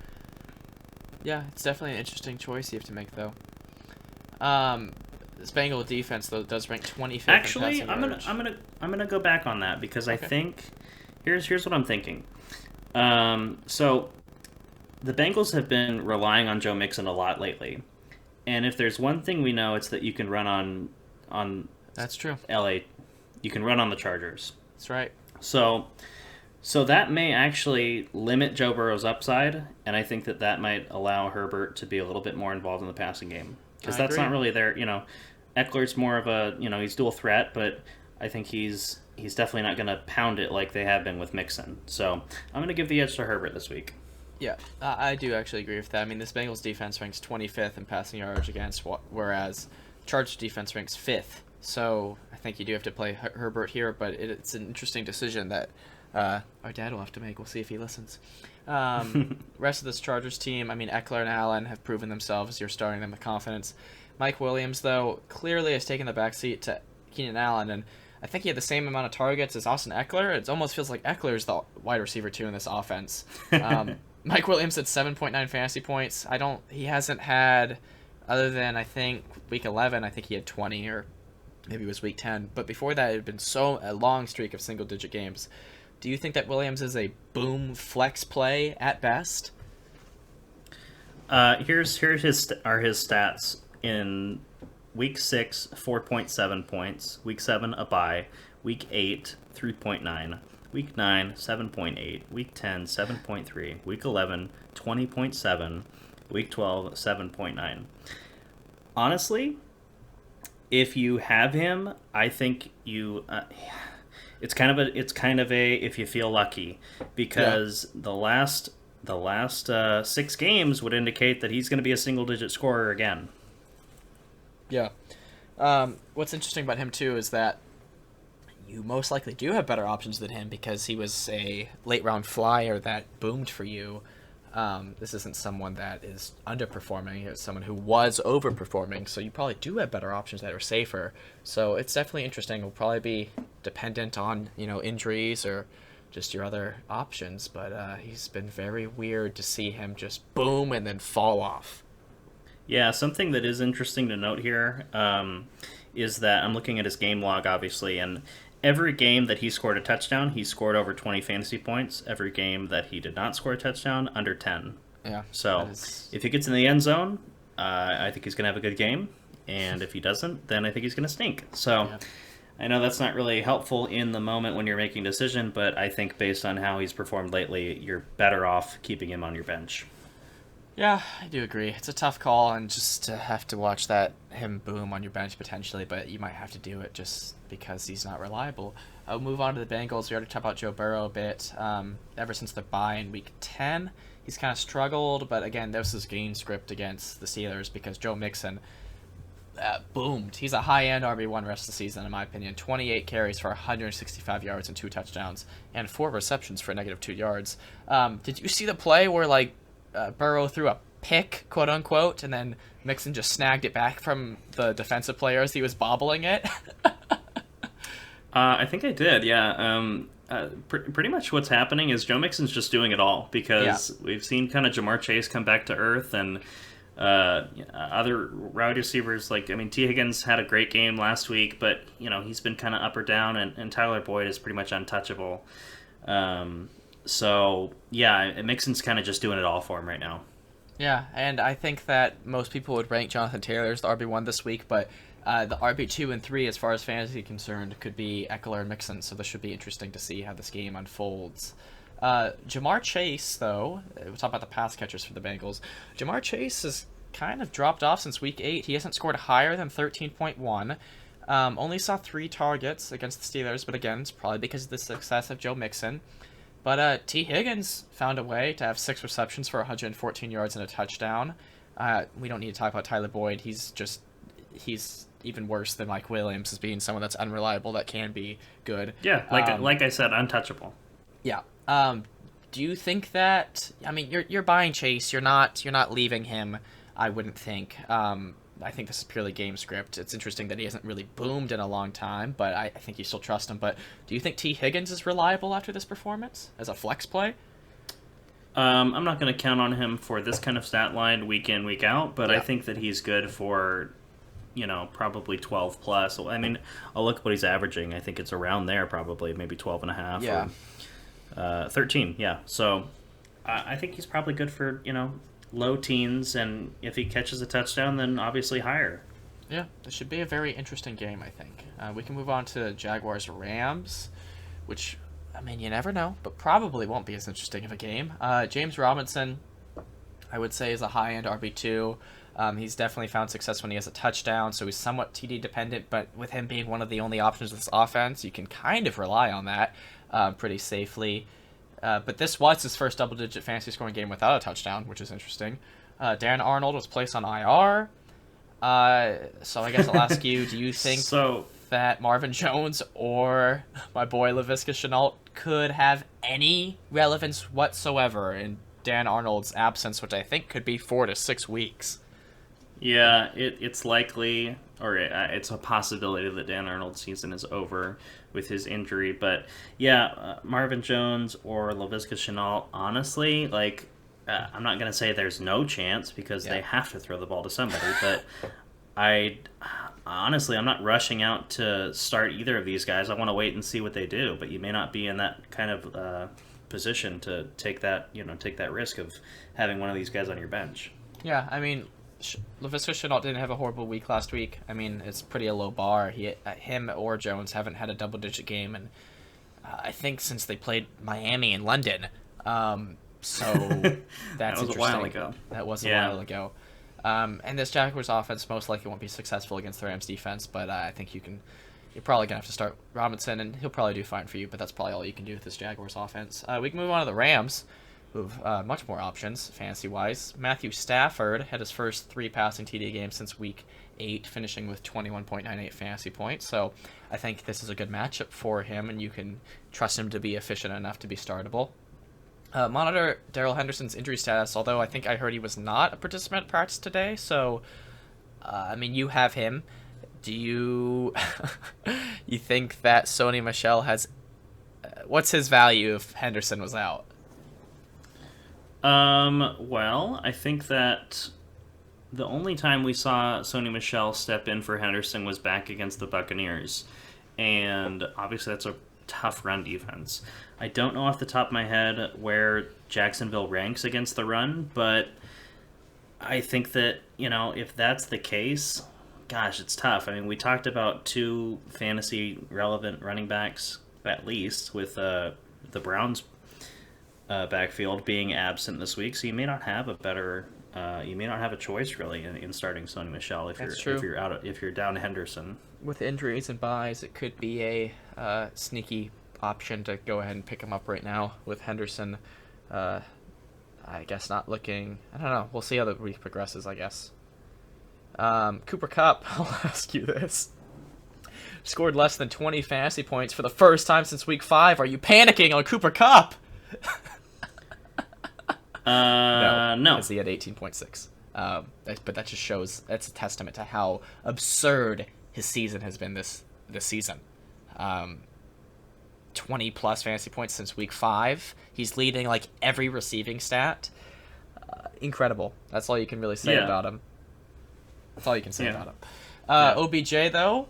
Yeah, it's definitely an interesting choice you have to make, though. This Bengal defense, though, does rank 25th. Actually, I'm gonna go back on that because I think here's what I'm thinking. So the Bengals have been relying on Joe Mixon a lot lately, and if there's one thing we know, it's that you can run on that's true. LA, you can run on the Chargers. That's right. So that may actually limit Joe Burrow's upside, and I think that might allow Herbert to be a little bit more involved in the passing game because that's not really there. Eckler's more of a he's dual threat, but I think he's definitely not going to pound it like they have been with Mixon. So I'm going to give the edge to Herbert this week. Yeah, I do actually agree with that. I mean, this Bengals defense ranks 25th in passing yards against, whereas Chargers defense ranks 5th. So I think you do have to play Herbert here, but it's an interesting decision that our dad will have to make. We'll see if he listens. Rest of this Chargers team, I mean, Eckler and Allen have proven themselves. You're starting them with confidence. Mike Williams, though, clearly has taken the backseat to Keenan Allen, and I think he had the same amount of targets as Austin Eckler. It almost feels like Eckler is the wide receiver two in this offense. Mike Williams had 7.9 fantasy points. He hasn't had, other than I think week 11, I think he had 20, or maybe it was week 10. But before that, it had been a long streak of single-digit games. Do you think that Williams is a boom flex play at best? Here's his stats in week 6, 4.7 points. Week 7, a bye. Week 8, 3.9. Week 9, 7.8. Week 10, 7.3. Week 11, 20.7. Week 12, 7.9. Honestly, if you have him, I think you. It's kind of a if you feel lucky, because the last 6 games would indicate that he's going to be a single digit scorer again. Yeah. What's interesting about him too is that you most likely do have better options than him because he was a late round flyer that boomed for you. This isn't someone that is underperforming. It's someone who was overperforming, so you probably do have better options that are safer. So it's definitely interesting. It'll probably be dependent on, injuries or just your other options, but he's been very weird to see him just boom and then fall off. Yeah, something that is interesting to note here is that I'm looking at his game log, obviously, and every game that he scored a touchdown, he scored over 20 fantasy points. Every game that he did not score a touchdown, under 10. Yeah. So if he gets in the end zone, I think he's going to have a good game. And if he doesn't, then I think he's going to stink. So I know that's not really helpful in the moment when you're making a decision, but I think based on how he's performed lately, you're better off keeping him on your bench. Yeah, I do agree. It's a tough call, and just to have to watch him boom on your bench potentially, but you might have to do it just because he's not reliable. I'll move on to the Bengals. We already talked about Joe Burrow a bit. Ever since the bye in week 10, he's kind of struggled, but again, this is game script against the Steelers because Joe Mixon boomed. He's a high-end RB1 rest of the season, in my opinion. 28 carries for 165 yards and 2 touchdowns, and 4 receptions for -2 yards. Did you see the play where, Burrow threw a pick, quote unquote, and then Mixon just snagged it back from the defensive player as he was bobbling it? I think I did, yeah. Pretty much what's happening is Joe Mixon's just doing it all because we've seen kind of Jamar Chase come back to earth, and other wide receivers T. Higgins had a great game last week, but he's been kind of up or down, and Tyler Boyd is pretty much untouchable. So, yeah, Mixon's kind of just doing it all for him right now. Yeah, and I think that most people would rank Jonathan Taylor as the RB1 this week, but the RB2 and 3, as far as fantasy concerned, could be Eckler and Mixon, so this should be interesting to see how this game unfolds. Jamar Chase, though, we'll talk about the pass catchers for the Bengals. Jamar Chase has kind of dropped off since week 8. He hasn't scored higher than 13.1. Only saw 3 targets against the Steelers, but again, it's probably because of the success of Joe Mixon. But T. Higgins found a way to have 6 receptions for 114 yards and a touchdown. We don't need to talk about Tyler Boyd. He's even worse than Mike Williams as being someone that's unreliable that can be good. Yeah, like I said, untouchable. Yeah. Do you think that? I mean, you're buying Chase. You're not leaving him. I wouldn't think. I think this is purely game script. It's interesting that he hasn't really boomed in a long time, but I think you still trust him. But do you think T. Higgins is reliable after this performance as a flex play? I'm not going to count on him for this kind of stat line week in, week out, but I think that he's good for, probably 12 plus. I mean, I'll look at what he's averaging. I think it's around there probably, maybe 12 and a half. Yeah. Or, 13, yeah. So I think he's probably good for, low teens, and if he catches a touchdown, then obviously higher. Yeah, this should be a very interesting game, I think. We can move on to Jaguars-Rams, which, I mean, you never know, but probably won't be as interesting of a game. James Robinson, I would say, is a high-end RB2. He's definitely found success when he has a touchdown, so he's somewhat TD dependent, but with him being one of the only options of this offense, you can kind of rely on that pretty safely. But this was his first double-digit fantasy scoring game without a touchdown, which is interesting. Dan Arnold was placed on IR. So I guess I'll ask you, do you think that Marvin Jones or my boy Laviska Shenault could have any relevance whatsoever in Dan Arnold's absence, which I think could be 4 to 6 weeks. Yeah, it's likely, or it's a possibility that Dan Arnold's season is over with his injury. But yeah, Marvin Jones or Laviska Shenault, honestly, like, I'm not gonna say there's no chance because Yeah. they have to throw the ball to somebody. But I honestly, I'm not rushing out to start either of these guys. I want to wait and see what they do. But you may not be in that kind of position to take that risk of having one of these guys on your bench. Yeah, I mean, Laviska Shenault didn't have a horrible week last week. I mean, it's pretty a low bar. Him or Jones haven't had a double-digit game, and I think since they played Miami and London. So That that's was a interesting. while ago. That was a Yeah. while ago. And this Jaguars offense most likely won't be successful against the Rams defense, but I think you're probably gonna have to start Robinson, and he'll probably do fine for you. But that's probably all you can do with this Jaguars offense. We can move on to the Rams, who have much more options fantasy wise. Matthew Stafford had his first 3 passing TD games since week 8, finishing with 21.98 fantasy points. So I think this is a good matchup for him, and you can trust him to be efficient enough to be startable. Monitor Darrell Henderson's injury status, although I think I heard he was not a participant at practice today. So, I mean, you have him. Do you you think that Sony Michel has? What's his value if Henderson was out? Well, I think that the only time we saw Sony Michel step in for Henderson was back against the Buccaneers. And obviously that's a tough run defense. I don't know off the top of my head where Jacksonville ranks against the run, but I think that, if that's the case, gosh, it's tough. I mean, we talked about 2 fantasy relevant running backs, at least, with the Browns backfield being absent this week, so you may not have a choice really in starting Sony Michel if you're down Henderson. With injuries and buys, it could be a sneaky option to go ahead and pick him up right now with Henderson. I guess not looking. I don't know. We'll see how the week progresses, I guess. Cooper Kupp, I'll ask you this. Scored less than 20 fantasy points for the first time since week 5. Are you panicking on Cooper Kupp? No. Because he had 18.6. But that just shows, that's a testament to how absurd his season has been this season. 20 plus fantasy points since week 5. He's leading like every receiving stat. Incredible. That's all you can really say about him. That's all you can say about him. OBJ though,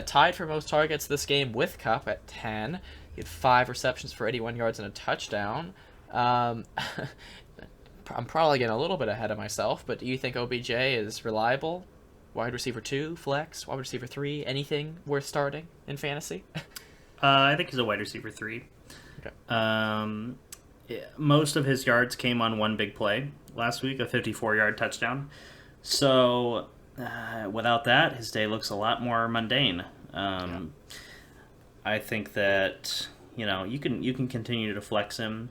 tied for most targets this game with Kupp at 10. He had 5 receptions for 81 yards and a touchdown. I'm probably getting a little bit ahead of myself, but do you think OBJ is reliable? Wide receiver 2, flex, wide receiver 3, anything worth starting in fantasy? I think he's a wide receiver 3. Okay. Most of his yards came on one big play last week, a 54-yard touchdown. So without that, his day looks a lot more mundane. I think that you can continue to flex him.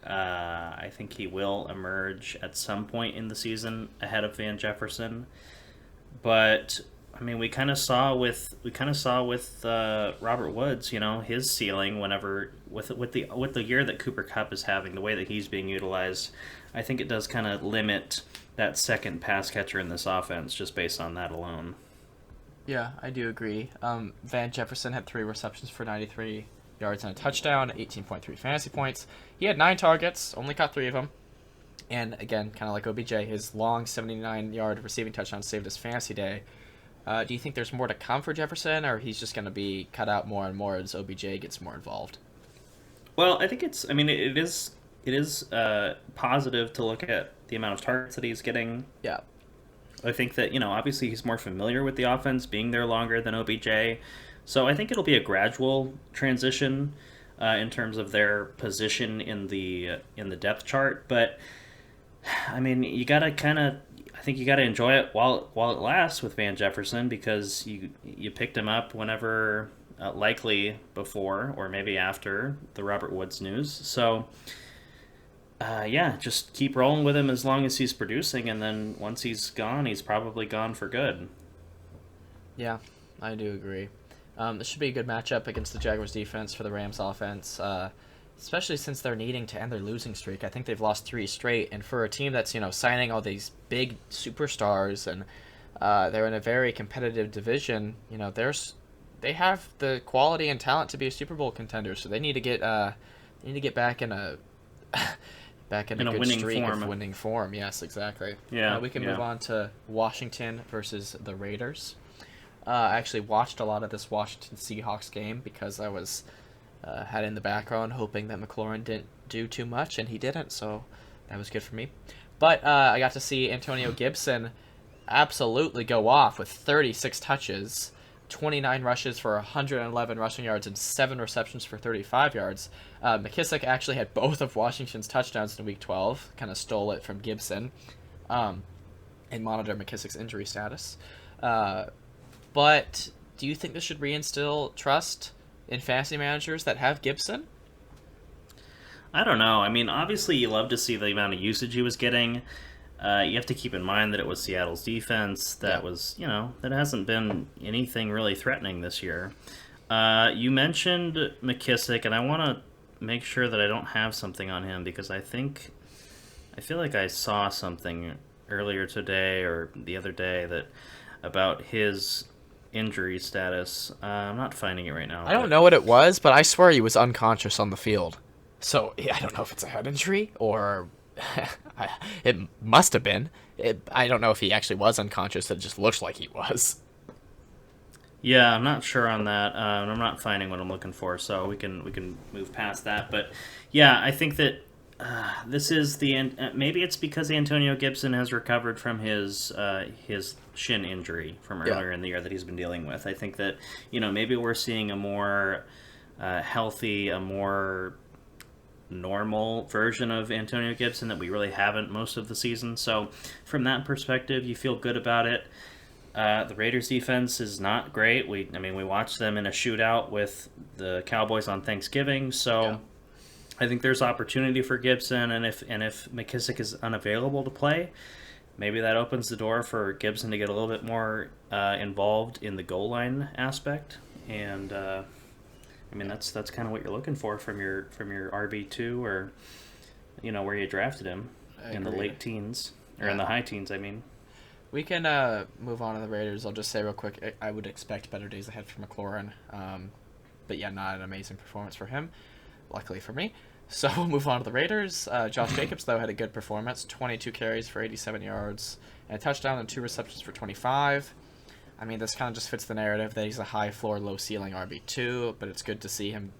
I think he will emerge at some point in the season ahead of Van Jefferson, but I mean, we kind of saw with Robert Woods, his ceiling whenever with the year that Cooper Kupp is having, the way that he's being utilized, I think it does kind of limit that second pass catcher in this offense just based on that alone. Yeah, I do agree. Van Jefferson had 3 receptions for 93 yards and a touchdown, 18.3 fantasy points. He had 9 targets, only caught 3 of them. And again, kind of like OBJ, his long 79-yard receiving touchdown saved his fantasy day. Do you think there's more to come for Jefferson, or he's just going to be cut out more and more as OBJ gets more involved? Well, I think it is positive to look at the amount of targets that he's getting. Yeah. I think that, obviously he's more familiar with the offense, being there longer than OBJ. So I think it'll be a gradual transition in terms of their position in the depth chart. But I mean, you gotta enjoy it while it lasts with Van Jefferson, because you picked him up whenever likely before or maybe after the Robert Woods news. So just keep rolling with him as long as he's producing, and then once he's gone, he's probably gone for good. Yeah, I do agree. This should be a good matchup against the Jaguars defense for the Rams offense, especially since they're needing to end their losing streak. I think they've lost 3 straight, and for a team that's signing all these big superstars and they're in a very competitive division, they have the quality and talent to be a Super Bowl contender. So they need to get back in a In a good winning streak form. of winning form. Yes, exactly. Yeah, We can yeah. move on to Washington versus the Raiders. I actually watched a lot of this Washington Seahawks game because I was had in the background hoping that McLaurin didn't do too much, and he didn't, so that was good for me. But I got to see Antonio Gibson absolutely go off with 36 touches, 29 rushes for 111 rushing yards, and 7 receptions for 35 yards. McKissick actually had both of Washington's touchdowns in Week 12, kind of stole it from Gibson, and monitor McKissick's injury status. But do you think this should reinstill trust in fantasy managers that have Gibson? I don't know. I mean, obviously, you love to see the amount of usage he was getting. You have to keep in mind that it was Seattle's defense that was, that hasn't been anything really threatening this year. You mentioned McKissick, and I want to make sure that I don't have something on him because I feel like I saw something earlier today or the other day about his injury status. I'm not finding it right now. I don't know what it was, but I swear he was unconscious on the field. So yeah, I don't know if it's a head injury or it must have been. I don't know if he actually was unconscious. It just looks like he was. Yeah, I'm not sure on that. I'm not finding what I'm looking for, so we can move past that. But yeah, I think that this is maybe it's because Antonio Gibson has recovered from his shin injury from earlier in the year that he's been dealing with. I think that maybe we're seeing a more healthy, a more normal version of Antonio Gibson that we really haven't most of the season. So from that perspective, you feel good about it. The Raiders defense is not great. We watched them in a shootout with the Cowboys on Thanksgiving, so I think there's opportunity for Gibson, and if McKissick is unavailable to play, maybe that opens the door for Gibson to get a little bit more involved in the goal line aspect, and that's kind of what you're looking for from your RB2 or where you drafted him in the late teens or in the high teens. We can move on to the Raiders. I'll just say real quick, I would expect better days ahead for McLaurin. But yeah, not an amazing performance for him, luckily for me. So we'll move on to the Raiders. Josh Jacobs, though, had a good performance. 22 carries for 87 yards, and a touchdown and 2 receptions for 25. This kind of just fits the narrative that he's a high floor, low ceiling RB2, but it's good to see him,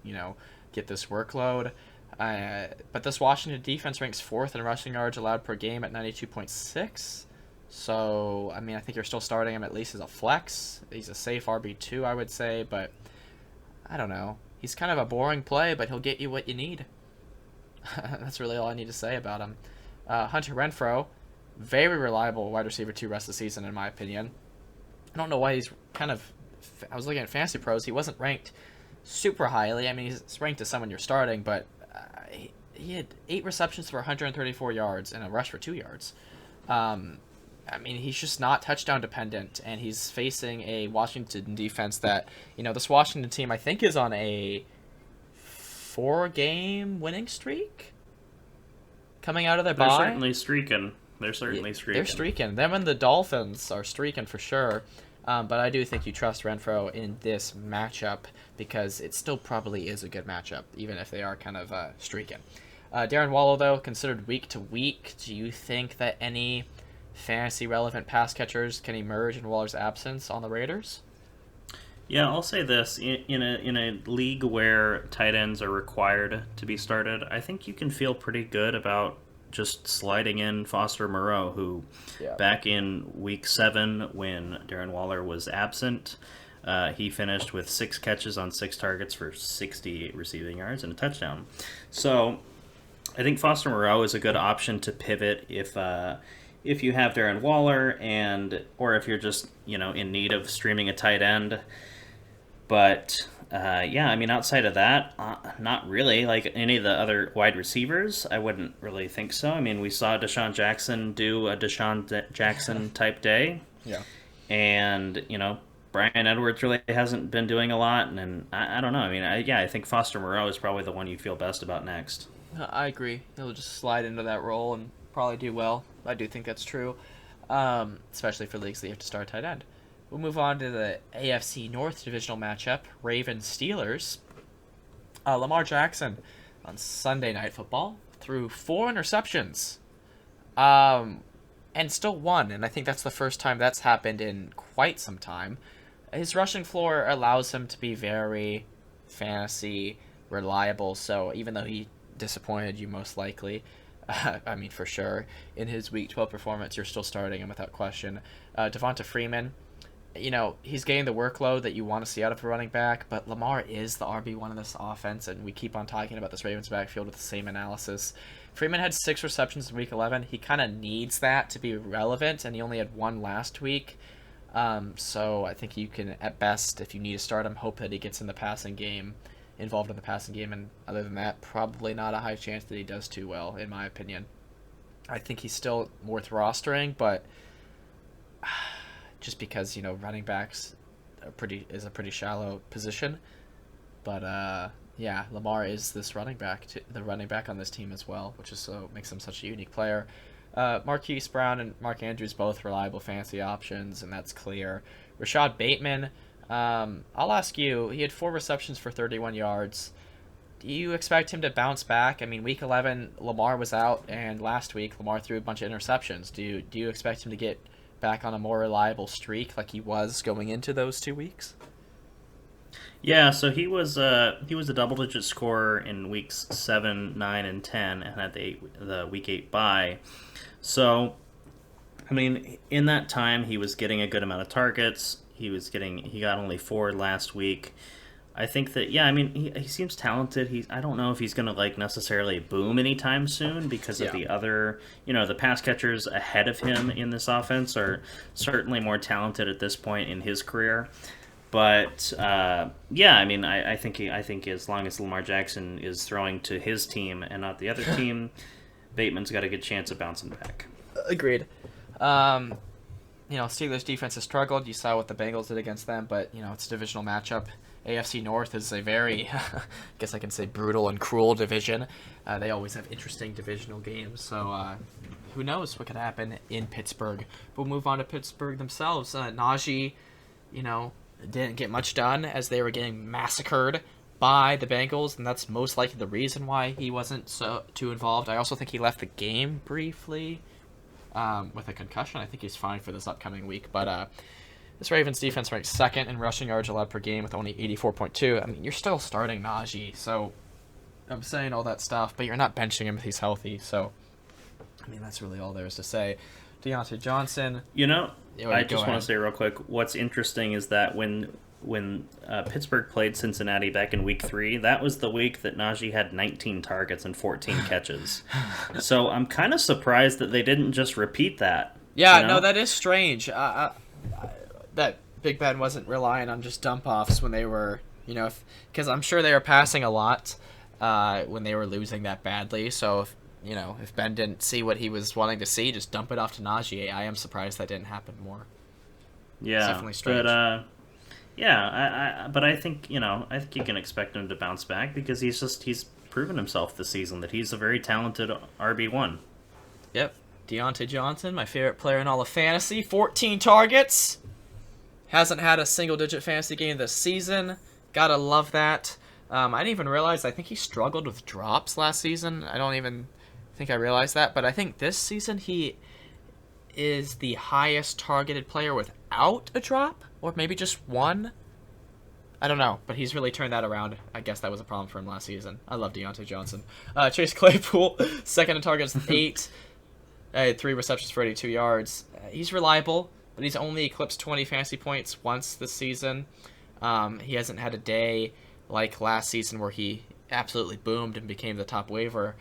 get this workload. But this Washington defense ranks 4th in rushing yards allowed per game at 92.6. So, I think you're still starting him at least as a flex. He's a safe RB2, I would say, but I don't know. He's kind of a boring play, but he'll get you what you need. That's really all I need to say about him. Hunter Renfrow, very reliable wide receiver 2 rest of the season, in my opinion. I don't know why he's I was looking at Fantasy Pros. He wasn't ranked super highly. He's ranked as someone you're starting, but he had 8 receptions for 134 yards and a rush for 2 yards. He's just not touchdown dependent, and he's facing a Washington defense that, this Washington team I think is on a 4-game winning streak coming out of their bye. They're certainly streaking. They're streaking. Them and the Dolphins are streaking for sure. But I do think you trust Renfrow in this matchup because it still probably is a good matchup, even if they are kind of streaking. Darren Waller, though, considered week to week. Do you think that any fantasy relevant pass catchers can emerge in Waller's absence on the Raiders? Yeah, I'll say this. In a league where tight ends are required to be started, I think you can feel pretty good about just sliding in Foster Moreau, who back in week 7 when Darren Waller was absent, he finished with 6 catches on 6 targets for 68 receiving yards and a touchdown. So I think Foster Moreau is a good option to pivot if you have Darren Waller or if you're just in need of streaming a tight end. But outside of that, not really. Like any of the other wide receivers, I wouldn't really think so. We saw Deshaun Jackson do a Deshaun Jackson type day. Yeah. And, Brian Edwards really hasn't been doing a lot, and I don't know. I mean, I think Foster Moreau is probably the one you feel best about next. I agree. He'll just slide into that role and probably do well. I do think that's true, especially for leagues that you have to start tight end. We'll move on to the AFC North divisional matchup: Ravens Steelers. Lamar Jackson on Sunday Night Football threw 4 interceptions, and still won. And I think that's the first time that's happened in quite some time. His rushing floor allows him to be very fantasy reliable. So even though he disappointed you most likely, I mean for sure, in his Week 12 performance, you're still starting him without question. Devonta Freeman, he's getting the workload that you want to see out of a running back, but Lamar is the RB1 in this offense, and we keep on talking about this Ravens backfield with the same analysis. Freeman had 6 receptions in Week 11. He kind of needs that to be relevant, and he only had 1 last week. So I think you can, at best, if you need to start him, hope that he gets in the passing game, involved in the passing game, and other than that, probably not a high chance that he does too well, in my opinion. I think he's still worth rostering, but just because running backs is a pretty shallow position. But yeah, Lamar is the running back on this team as well, which is makes him such a unique player. Marquise Brown and Mark Andrews both reliable fantasy options, and that's clear. Rashad Bateman, I'll ask you. He had 4 receptions for 31 yards. Do you expect him to bounce back? I mean, Week 11, Lamar was out, and last week Lamar threw a bunch of interceptions. Do you expect him to get back on a more reliable streak like he was going into those 2 weeks? Yeah, so he was a double-digit scorer in weeks 7, 9, and 10, and had the week 8 bye. So, I mean, in that time, he was getting a good amount of targets. He got only 4 last week. I think that, yeah, I mean, he seems talented. I don't know if he's going to necessarily boom anytime soon because of the other, the pass catchers ahead of him in this offense are certainly more talented at this point in his career. But yeah, I mean, I think as long as Lamar Jackson is throwing to his team and not the other team, Bateman's got a good chance of bouncing back. Agreed. Steelers defense has struggled. You saw what the Bengals did against them, but it's a divisional matchup. AFC North is a very, I guess I can say, brutal and cruel division. They always have interesting divisional games, so who knows what could happen in Pittsburgh. We'll move on to Pittsburgh themselves. Najee, didn't get much done as they were getting massacred by the Bengals, and that's most likely the reason why he wasn't too involved. I also think he left the game briefly with a concussion. I think he's fine for this upcoming week, but this Ravens defense ranked 2nd in rushing yards allowed per game with only 84.2. I mean, you're still starting Najee, so I'm saying all that stuff, but you're not benching him if he's healthy, so I mean, that's really all there is to say. Deontay Johnson. I just want to say real quick, what's interesting is that when Pittsburgh played Cincinnati back in Week 3, that was the week that Najee had 19 targets and 14 catches. So I'm kind of surprised that they didn't just repeat that. Yeah, no, that is strange. That Big Ben wasn't relying on just dump-offs when they were, because I'm sure they were passing a lot when they were losing that badly. So if Ben didn't see what he was wanting to see, just dump it off to Najee. I am surprised that didn't happen more. Yeah, it's definitely strange. But but I think I think you can expect him to bounce back because he's proven himself this season that he's a very talented RB1. Yep, Deontay Johnson, my favorite player in all of fantasy, 14 targets. Hasn't had a single-digit fantasy game this season. Gotta love that. I didn't even realize. I think he struggled with drops last season. I don't even think I realized that, but I think this season he is the highest targeted player without a drop, or maybe just one. I don't know, but he's really turned that around. I guess that was a problem for him last season. I love Deontay Johnson. Chase Claypool, 2nd in targets, 8. 3 receptions for 82 yards. He's reliable, but he's only eclipsed 20 fantasy points once this season. He hasn't had a day like last season where he absolutely boomed and became the top waiver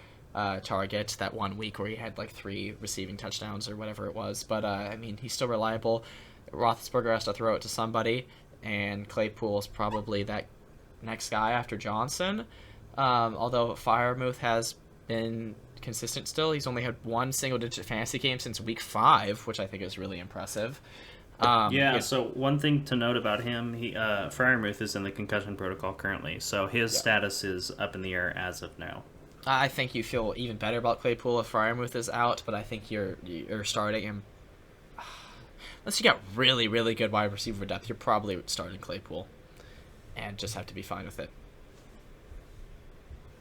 target that 1 week where he had 3 receiving touchdowns or whatever it was. But, I mean, he's still reliable. Roethlisberger has to throw it to somebody, and Claypool is probably that next guy after Johnson. Although Freiermuth has been consistent still. He's only had 1 single-digit fantasy game since week 5, which I think is really impressive. Yeah, so one thing to note about him, he Fryermuth is in the concussion protocol currently, so his Yeah. status is up in the air as of now. I think you feel even better about Claypool if Fryermuth is out, but I think you're starting him. Unless you got really, really good wide receiver depth, you're probably starting Claypool, and just have to be fine with it.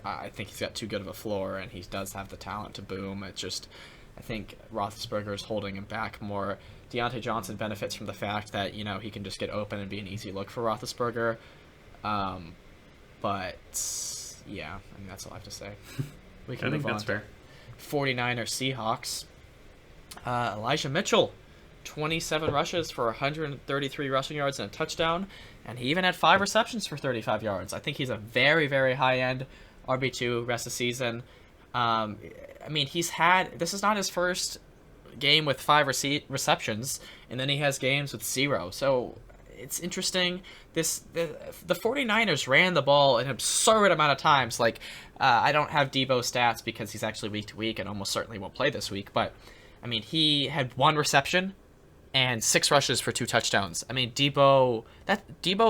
I think he's got too good of a floor, and he does have the talent to boom. It's just, I think Roethlisberger is holding him back more. Deontay Johnson benefits from the fact that he can just get open and be an easy look for Roethlisberger. But yeah, I mean that's all I have to say. We can I think move that's on fair. to 49ers Seahawks. Elijah Mitchell, 27 rushes for 133 rushing yards and a touchdown, and he even had 5 receptions for 35 yards. I think he's a very, very high-end RB2 rest of the season. I mean, this is not his first game with 5 receptions, and then he has games with 0. So it's interesting. The 49ers ran the ball an absurd amount of times. Like, I don't have Debo stats because he's actually week to week and almost certainly won't play this week, but I mean, he had 1 reception and 6 rushes for 2 touchdowns. I mean, Debo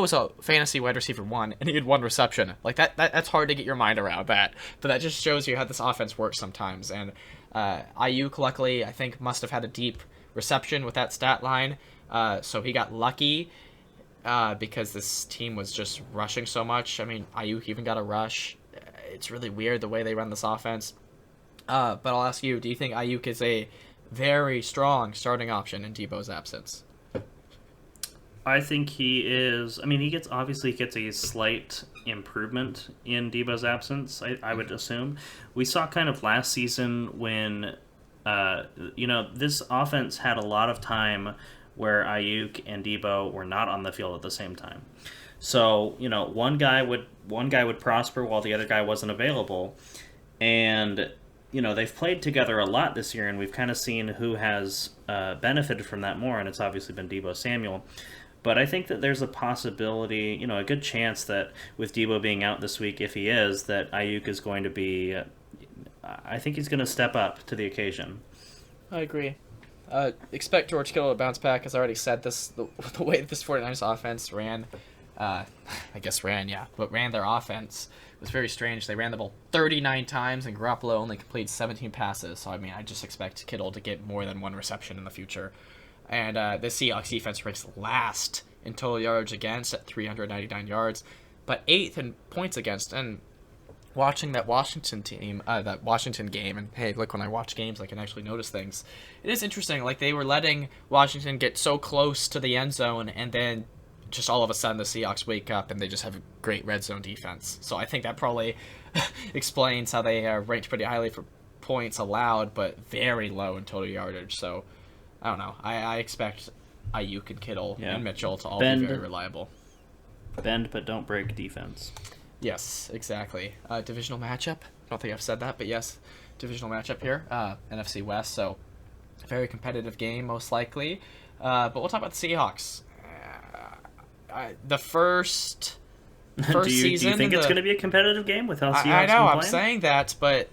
was a fantasy wide receiver 1, and he had 1 reception. Like that's hard to get your mind around that. But that just shows you how this offense works sometimes. And Ayuk, luckily, I think must have had a deep reception with that stat line, so he got lucky because this team was just rushing so much. I mean, Ayuk even got a rush. It's really weird the way they run this offense. But I'll ask you: do you think Ayuk is a very strong starting option in Debo's absence? I think he is. I mean, he gets a slight improvement in Debo's absence. I would assume we saw kind of last season when, this offense had a lot of time where Ayuk and Debo were not on the field at the same time. So one guy would prosper while the other guy wasn't available, and they've played together a lot this year, and we've kind of seen who has benefited from that more, and it's obviously been Debo Samuel. But I think that there's a possibility, a good chance that with Debo being out this week, if he is, that Ayuk is going to be, I think he's going to step up to the occasion. I agree. Expect George Kittle to bounce back. As I already said, the way this 49ers offense ran their offense was very strange. They ran the ball 39 times, and Garoppolo only completed 17 passes. So, I mean, I just expect Kittle to get more than 1 reception in the future. And the Seahawks defense ranks last in total yards against at 399 yards, but 8th in points against. And watching that Washington game, and hey, look, when I watch games, I can actually notice things. It is interesting. Like, they were letting Washington get so close to the end zone, and then just all of a sudden the Seahawks wake up and they just have a great red zone defense. So I think that probably explains how they are ranked pretty highly for points allowed, but very low in total yardage. So I don't know. I expect Ayuk and Kittle and Mitchell to all be very reliable. Bend but don't break defense. Yes, exactly. Divisional matchup. I don't think I've said that, but yes, divisional matchup here. NFC West, so very competitive game most likely. But we'll talk about the Seahawks. The first season. Do you think it's going to be a competitive game with how Seahawks I know, been I'm saying that, but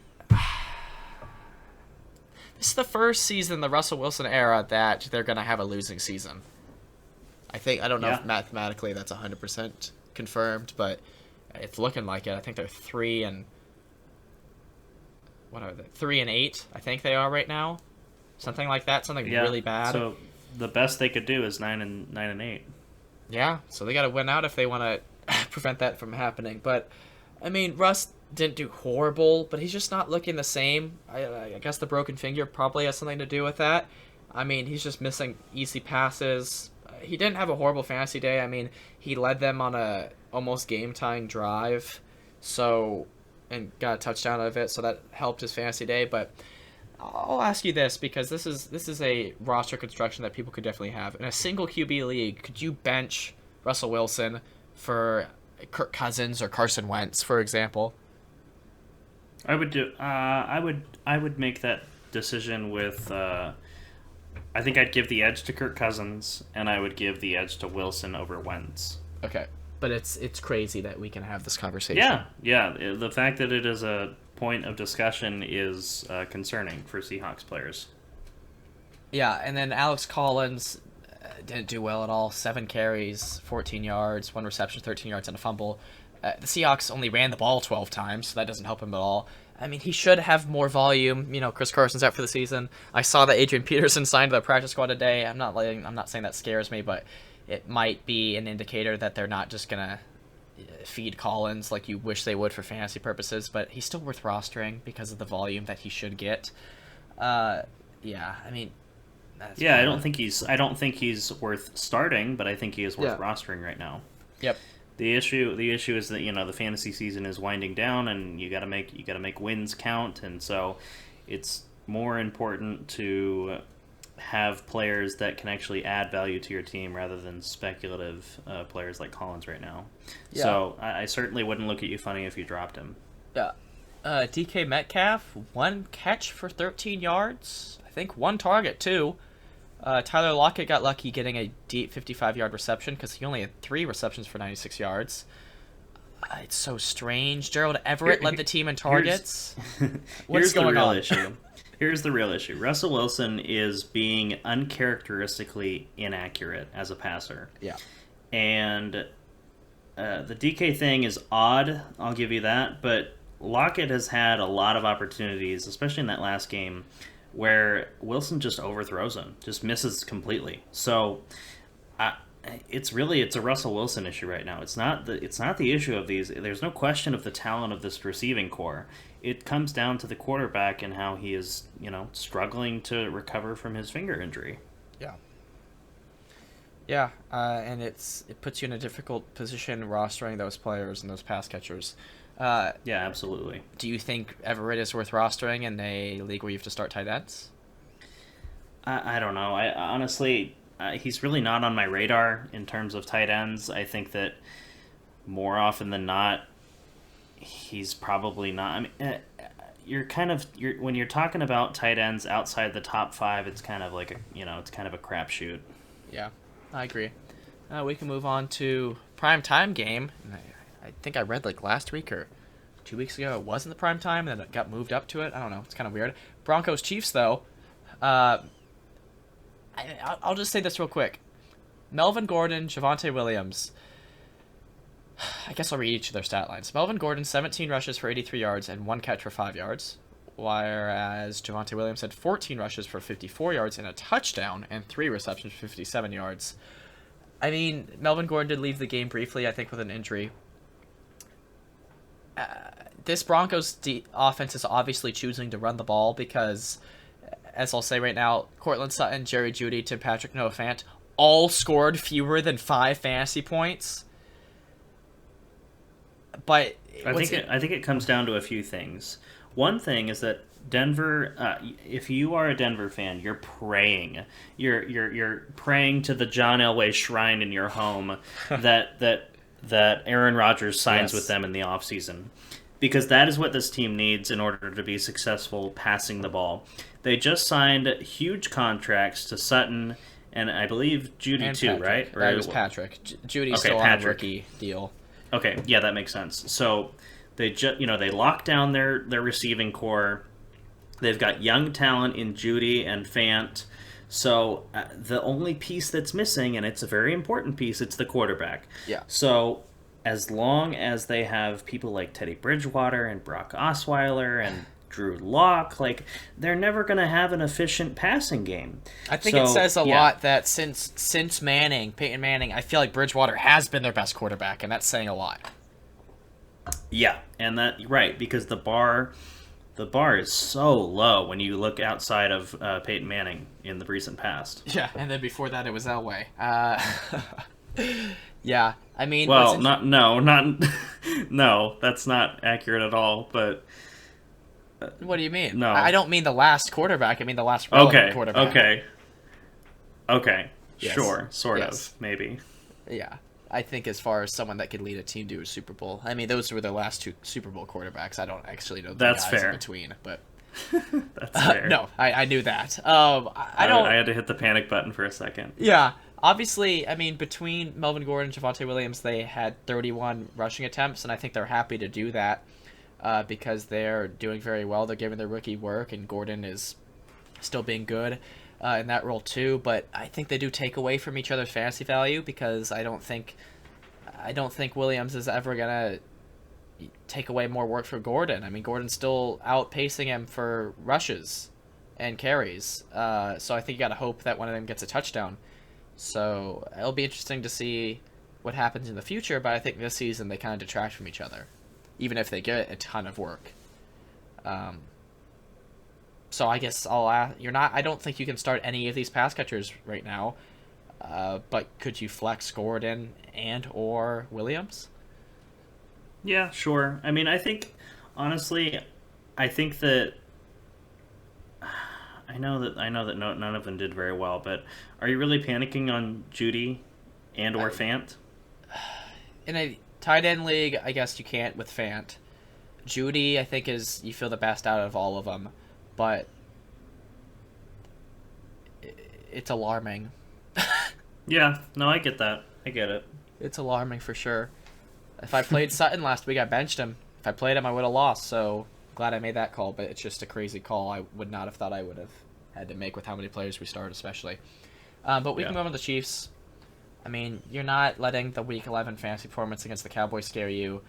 this is the first season, the Russell Wilson era, that they're going to have a losing season. I don't know if mathematically that's 100% confirmed, but it's looking like it. I think they're 3 and 8. I think they are right now, something like that. Something really bad. So the best they could do is 9 and 8. Yeah, so they got to win out if they want to prevent that from happening. But I mean, Russ didn't do horrible, but he's just not looking the same. I guess the broken finger probably has something to do with that. I mean, he's just missing easy passes. He didn't have a horrible fantasy day. I mean, he led them on a almost game-tying drive, and got a touchdown out of it, so that helped his fantasy day. But I'll ask you this, because this is a roster construction that people could definitely have. In a single QB league, could you bench Russell Wilson for Kirk Cousins or Carson Wentz, for example? I would do. I would make that decision with. I think I'd give the edge to Kirk Cousins, and I would give the edge to Wilson over Wentz. Okay, but it's crazy that we can have this conversation. Yeah. The fact that it is a point of discussion is concerning for Seahawks players. Yeah, and then Alex Collins didn't do well at all. 7 carries, 14 yards, 1 reception, 13 yards, and a fumble. The Seahawks only ran the ball 12 times, so that doesn't help him at all. I mean, he should have more volume. Chris Carson's out for the season. I saw that Adrian Peterson signed to the practice squad today. I'm not saying that scares me, but it might be an indicator that they're not just gonna feed Collins like you wish they would for fantasy purposes. But he's still worth rostering because of the volume that he should get. Yeah, I mean, I don't think he's worth starting, but I think he is worth rostering right now. Yep. The issue is that the fantasy season is winding down, and you got to make wins count, and so it's more important to have players that can actually add value to your team rather than speculative players like Collins right now. Yeah. So I certainly wouldn't look at you funny if you dropped him. Yeah. DK Metcalf, 1 catch for 13 yards. I think 1 target too. Tyler Lockett got lucky getting a deep 55-yard reception because he only had 3 receptions for 96 yards. It's so strange. Gerald Everett led the team in targets. What's going on? Here's the real issue. Russell Wilson is being uncharacteristically inaccurate as a passer. Yeah. And the DK thing is odd, I'll give you that, but Lockett has had a lot of opportunities, especially in that last game, where Wilson just overthrows him, just misses completely. So it's a Russell Wilson issue right now. It's not the issue of these. There's no question of the talent of this receiving core. It comes down to the quarterback and how he is, struggling to recover from his finger injury. Yeah. Yeah, and it puts you in a difficult position rostering those players and those pass catchers. Yeah, absolutely. Do you think Everett is worth rostering in a league where you have to start tight ends? I don't know. I honestly, he's really not on my radar in terms of tight ends. I think that more often than not, he's probably not. I mean, when you're talking about tight ends outside the top 5, it's kind of like it's kind of a crapshoot. Yeah, I agree. We can move on to prime time game. I think I read last week or 2 weeks ago it wasn't the prime time, and then it got moved up to it. I don't know. It's kind of weird. Broncos Chiefs though. I'll just say this real quick. Melvin Gordon, Javonte Williams. I guess I'll read each of their stat lines. Melvin Gordon, 17 rushes for 83 yards and 1 catch for 5 yards. Whereas Javonte Williams had 14 rushes for 54 yards and a touchdown and 3 receptions for 57 yards. I mean, Melvin Gordon did leave the game briefly, I think, with an injury. This Broncos offense is obviously choosing to run the ball because, as I'll say right now, Cortland Sutton, Jerry Jeudy, Tim Patrick, Noah Fant all scored fewer than 5 fantasy points. But I think it comes down to a few things. One thing is that Denver, if you are a Denver fan, you're praying. You're praying to the John Elway shrine in your home that Aaron Rodgers signs with them in the offseason. Because that is what this team needs in order to be successful passing the ball. They just signed huge contracts to Sutton and I believe Jeudy too, Patrick. right? Or it was Patrick. Judy's still on a rookie deal. Okay, yeah, that makes sense. So they they locked down their receiving core. They've got young talent in Jeudy and Fant. So the only piece that's missing, and it's a very important piece, it's the quarterback. Yeah. So as long as they have people like Teddy Bridgewater and Brock Osweiler and Drew Lock, they're never going to have an efficient passing game. I think it says a lot that since Peyton Manning, I feel like Bridgewater has been their best quarterback, and that's saying a lot. Yeah, and right, because the bar is so low when you look outside of Peyton Manning in the recent past. Yeah, and then before that it was Elway. Yeah, I mean, well, no, that's not accurate at all. But what do you mean? No, I don't mean the last quarterback. I mean the last relevant quarterback. Okay, yes. Sure, sort of, maybe. Yeah, I think as far as someone that could lead a team to a Super Bowl, I mean those were their last 2 Super Bowl quarterbacks. I don't actually know the guys in between, but that's fair. No, I knew that. I had to hit the panic button for a second. Yeah. Obviously, I mean, between Melvin Gordon and Javonte Williams, they had 31 rushing attempts, and I think they're happy to do that because they're doing very well. They're giving their rookie work, and Gordon is still being good. in that role too. But I think they do take away from each other's fantasy value because I don't think Williams is ever gonna take away more work for Gordon. I mean, Gordon's still outpacing him for rushes and carries. So I think you got to hope that one of them gets a touchdown. So it'll be interesting to see what happens in the future, but I think this season they kind of detract from each other, even if they get a ton of work. So I guess I don't think you can start any of these pass catchers right now, but could you flex Gordon and or Williams? Yeah, sure. I mean, honestly, I think that I know that none of them did very well, but are you really panicking on Judy and or Fant? In a tight end league, I guess you can't with Fant. Judy, I think, is you feel the best out of all of them, but it's alarming. Yeah, no, I get that. I get it. It's alarming for sure. If I played Sutton last week, I benched him. If I played him, I would have lost, so glad I made that call, but it's just a crazy call I would not have thought I would have had to make with how many players we started, especially. But we can move on to the Chiefs. I mean, you're not letting the Week 11 fantasy performance against the Cowboys scare you.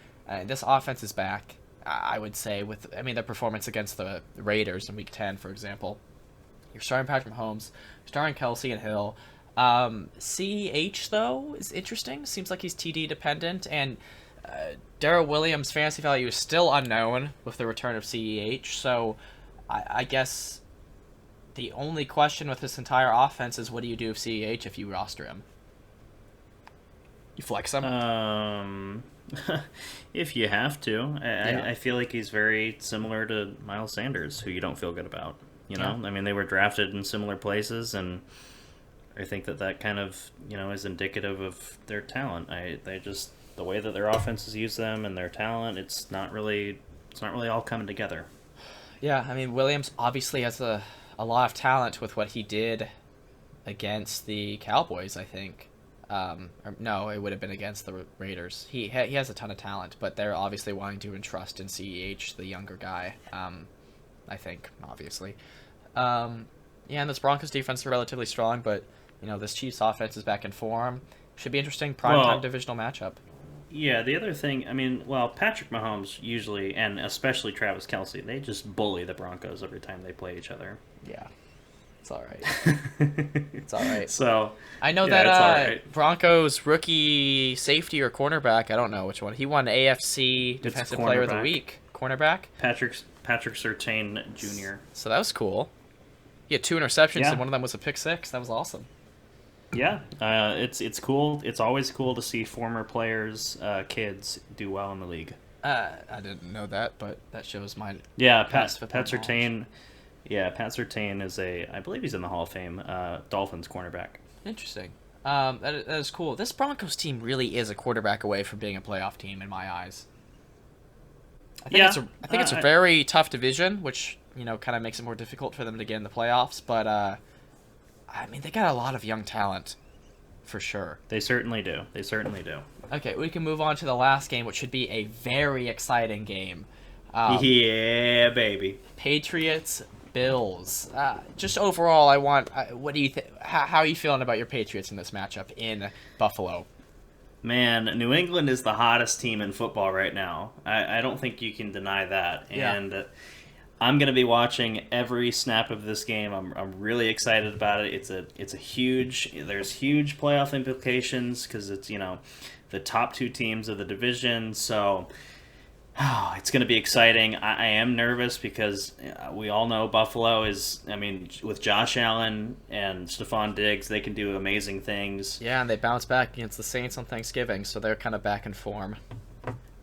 This offense is back, I would say, with their performance against the Raiders in Week 10, for example. You're starting Patrick Mahomes, starting Kelsey and Hill. CEH, though, is interesting. Seems like he's TD dependent, and Darrell Williams' fantasy value is still unknown with the return of CEH, so I guess the only question with this entire offense is what do you do with CEH if you roster him? You flex him? If you have to. I feel like he's very similar to Miles Sanders, who you don't feel good about. You know? I mean, they were drafted in similar places, and I think that kind of, is indicative of their talent. The way that their offenses use them and their talent, it's not really all coming together. Yeah, I mean, Williams obviously has a lot of talent with what he did against the Cowboys, I think. No, it would have been against the Raiders. He has a ton of talent, but they're obviously wanting to entrust in CEH, the younger guy, I think, obviously. And this Broncos defense is relatively strong, but, this Chiefs offense is back in form. Should be interesting primetime divisional matchup. Yeah, the other thing, Patrick Mahomes usually, and especially Travis Kelce, they just bully the Broncos every time they play each other. Yeah, it's all right. It's all right. So I know that Broncos rookie safety or cornerback, I don't know which one, he won AFC Defensive Player of the Week. Cornerback? Patrick Surtain Jr. So that was cool. He had 2 interceptions, and one of them was a pick six. That was awesome. Yeah, it's cool. It's always cool to see former players' kids do well in the league. I didn't know that, but that shows my Pat Surtain. Yeah, Pat Surtain is I believe he's in the Hall of Fame. Dolphins cornerback. Interesting. That is cool. This Broncos team really is a quarterback away from being a playoff team in my eyes. I think it's a very tough division, which kind of makes it more difficult for them to get in the playoffs. But they got a lot of young talent, for sure. They certainly do. Okay, we can move on to the last game, which should be a very exciting game. Yeah, baby. Patriots, Bills. Just overall, what do you think? How are you feeling about your Patriots in this matchup in Buffalo? Man, New England is the hottest team in football right now. I don't think you can deny that. Yeah. And I'm going to be watching every snap of this game. I'm really excited about it. There's huge playoff implications because it's, the top 2 teams of the division. So it's going to be exciting. I am nervous because we all know Buffalo is, with Josh Allen and Stephon Diggs, they can do amazing things. Yeah, and they bounce back against the Saints on Thanksgiving, so they're kind of back in form.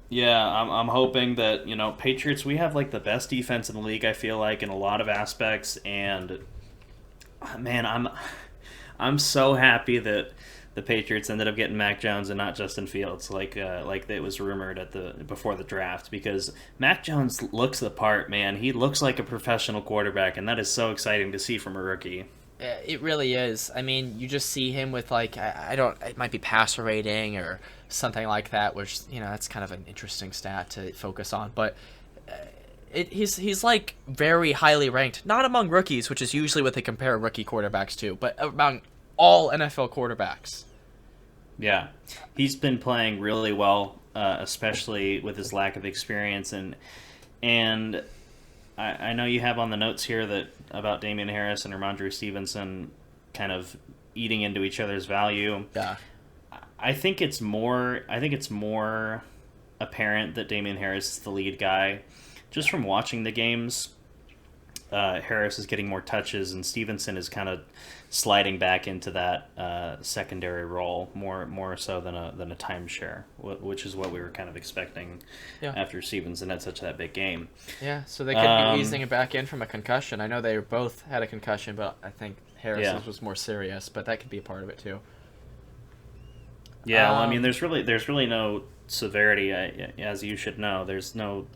Yeah, I'm hoping that, Patriots, we have, the best defense in the league, I feel like, in a lot of aspects, and, man, I'm so happy that the Patriots ended up getting Mac Jones and not Justin Fields, like it was rumored before the draft, because Mac Jones looks the part, man. He looks like a professional quarterback, and that is so exciting to see from a rookie. It really is. You just see him with it might be passer rating or something like that, which that's kind of an interesting stat to focus on. But he's like very highly ranked, not among rookies, which is usually what they compare rookie quarterbacks to, but among all NFL quarterbacks. Yeah, he's been playing really well, especially with his lack of experience, and I know you have on the notes here that about Damian Harris and Ramondre Stevenson kind of eating into each other's value. Yeah. I think it's more apparent that Damian Harris is the lead guy. Just from watching the games, Harris is getting more touches, and Stevenson is kind of sliding back into that secondary role more so than a timeshare, which is what we were kind of expecting after Stevenson had such that big game. Yeah, so they could be easing it back in from a concussion. I know they both had a concussion, but I think Harris's was more serious, but that could be a part of it too. Yeah, well, I mean, there's really no severity, as you should know. There's no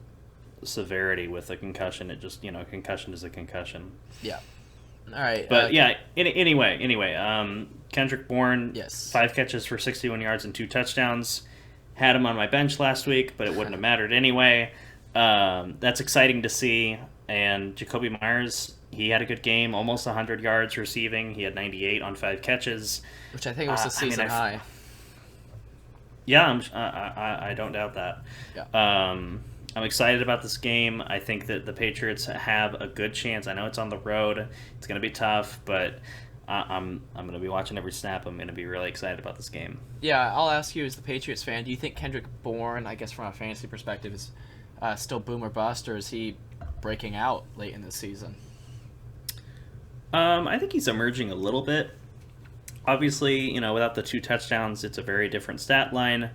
severity with a concussion. It just, concussion is a concussion. Yeah. All right. But anyway, Kendrick Bourne, yes, 5 catches for 61 yards and 2 touchdowns. Had him on my bench last week, but it wouldn't have mattered anyway. That's exciting to see. And Jacoby Myers, he had a good game, almost 100 yards receiving. He had 98 on 5 catches, which I think was the season high. Yeah, I don't doubt that. Yeah. I'm excited about this game. I think that the Patriots have a good chance. I know it's on the road. It's going to be tough, but I'm going to be watching every snap. I'm going to be really excited about this game. Yeah, I'll ask you as the Patriots fan, do you think Kendrick Bourne, I guess from a fantasy perspective, is still boom or bust, or is he breaking out late in the season? I think he's emerging a little bit. Obviously, without the 2 touchdowns, it's a very different stat line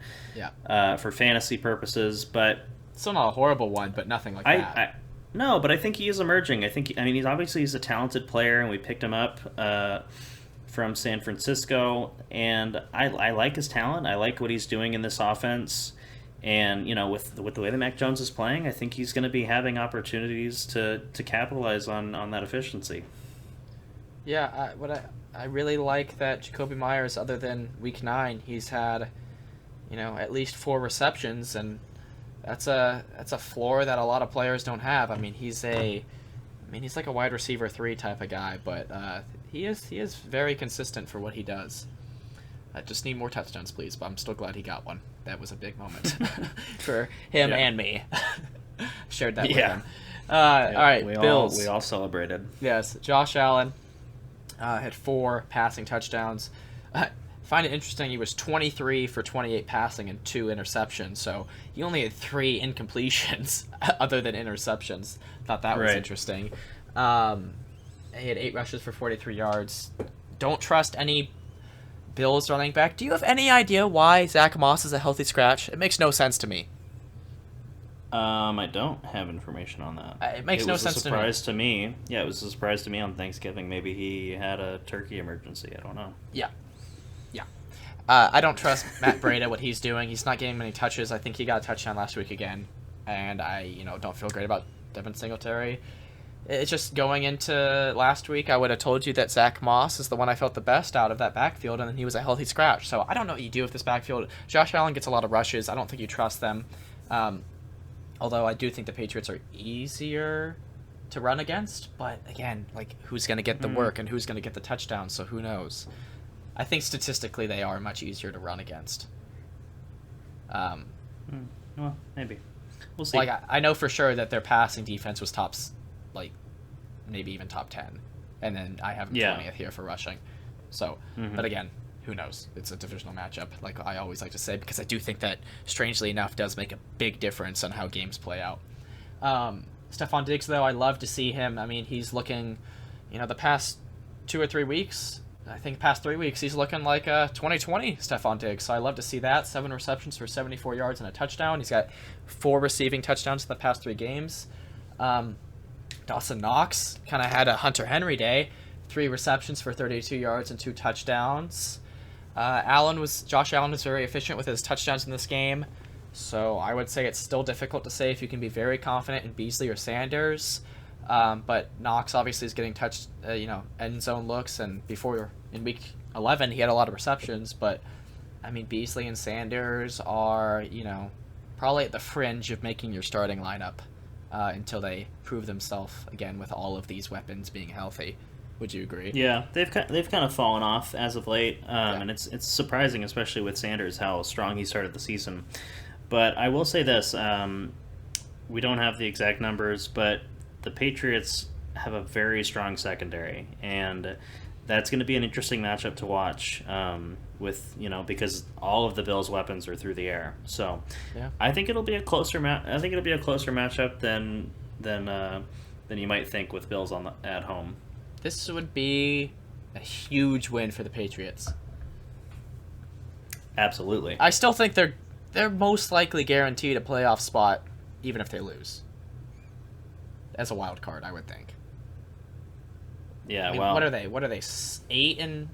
for fantasy purposes, but still not a horrible one, but nothing like that. No, but I think he is emerging. He's a talented player, and we picked him up from San Francisco, and I like his talent. I like what he's doing in this offense, and with the way that Mac Jones is playing, I think he's going to be having opportunities to capitalize on that efficiency. Yeah, I really like that Jacoby Myers, other than Week 9, he's had, at least 4 receptions, and that's a floor that a lot of players don't have. He's like a wide receiver 3 type of guy, but he is very consistent for what he does. I just need more touchdowns, please, but I'm still glad he got one. That was a big moment for him and me. Shared that with him. All right, Bills. We all celebrated. Yes, Josh Allen had 4 passing touchdowns. Find it interesting, he was 23 for 28 passing and 2 interceptions, so he only had 3 incompletions other than interceptions. Thought that was interesting. He had 8 rushes for 43 yards. Don't trust any Bills running back. Do you have any idea why Zach Moss is a healthy scratch? It makes no sense to me. I don't have information on that. It makes no sense to me. It was a surprise to me. Yeah, it was a surprise to me on Thanksgiving. Maybe he had a turkey emergency. I don't know. Yeah. I don't trust Matt Breida, what he's doing. He's not getting many touches. I think he got a touchdown last week again. And I, don't feel great about Devin Singletary. It's just going into last week, I would have told you that Zach Moss is the one I felt the best out of that backfield, and then he was a healthy scratch. So I don't know what you do with this backfield. Josh Allen gets a lot of rushes. I don't think you trust them. Although I do think the Patriots are easier to run against. But again, who's going to get the work and who's going to get the touchdowns? So who knows? I think statistically they are much easier to run against. Well, maybe. We'll see. I know for sure that their passing defense was maybe even top 10. And then I have them 20th here for rushing. So, but again, who knows? It's a divisional matchup, like I always like to say, because I do think that, strangely enough, does make a big difference on how games play out. Stephon Diggs, though, I love to see him. He's looking, the past 2 or 3 weeks, I think past 3 weeks, he's looking like a 2020 Stephon Diggs. So I love to see that. 7 receptions for 74 yards and a touchdown. He's got 4 receiving touchdowns in the past 3 games. Dawson Knox kind of had a Hunter Henry day. 3 receptions for 32 yards and 2 touchdowns. Josh Allen was very efficient with his touchdowns in this game. So I would say it's still difficult to say if you can be very confident in Beasley or Sanders. But Knox obviously is getting end zone looks, and before in week 11 he had a lot of receptions. But Beasley and Sanders are probably at the fringe of making your starting lineup. until they prove themselves again with all of these weapons being healthy. Would you agree? Yeah, they've kind of fallen off as of late, Yeah. and it's surprising, especially with Sanders, how strong he started the season. But I will say this: we don't have the exact numbers, but the Patriots have a very strong secondary, and that's going to be an interesting matchup to watch. With because all of the Bills' weapons are through the air, so Yeah. I think it'll be a closer I think it'll be a closer matchup than you might think with Bills at home. This would be a huge win for the Patriots. Absolutely. I still think they're most likely guaranteed a playoff spot, even if they lose. As a wild card, I would think. Yeah. I mean, Well. what are they? 8-4,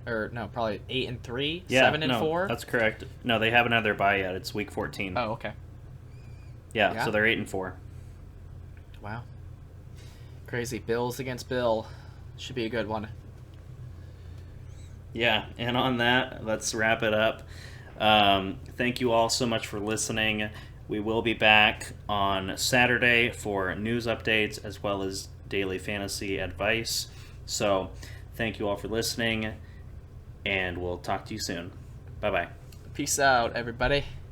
or no, probably 8-3, Yeah. 7-4. That's correct. No, they haven't had their bye yet. It's week 14. Oh, okay. Yeah. So they're 8-4. Wow. Crazy. Bills against Bill. Should be a good one. Yeah, and on that, let's wrap it up. Thank you all so much for listening. We will be back on Saturday for news updates as well as daily fantasy advice. So, thank you all for listening, and we'll talk to you soon. Bye-bye. Peace out, everybody.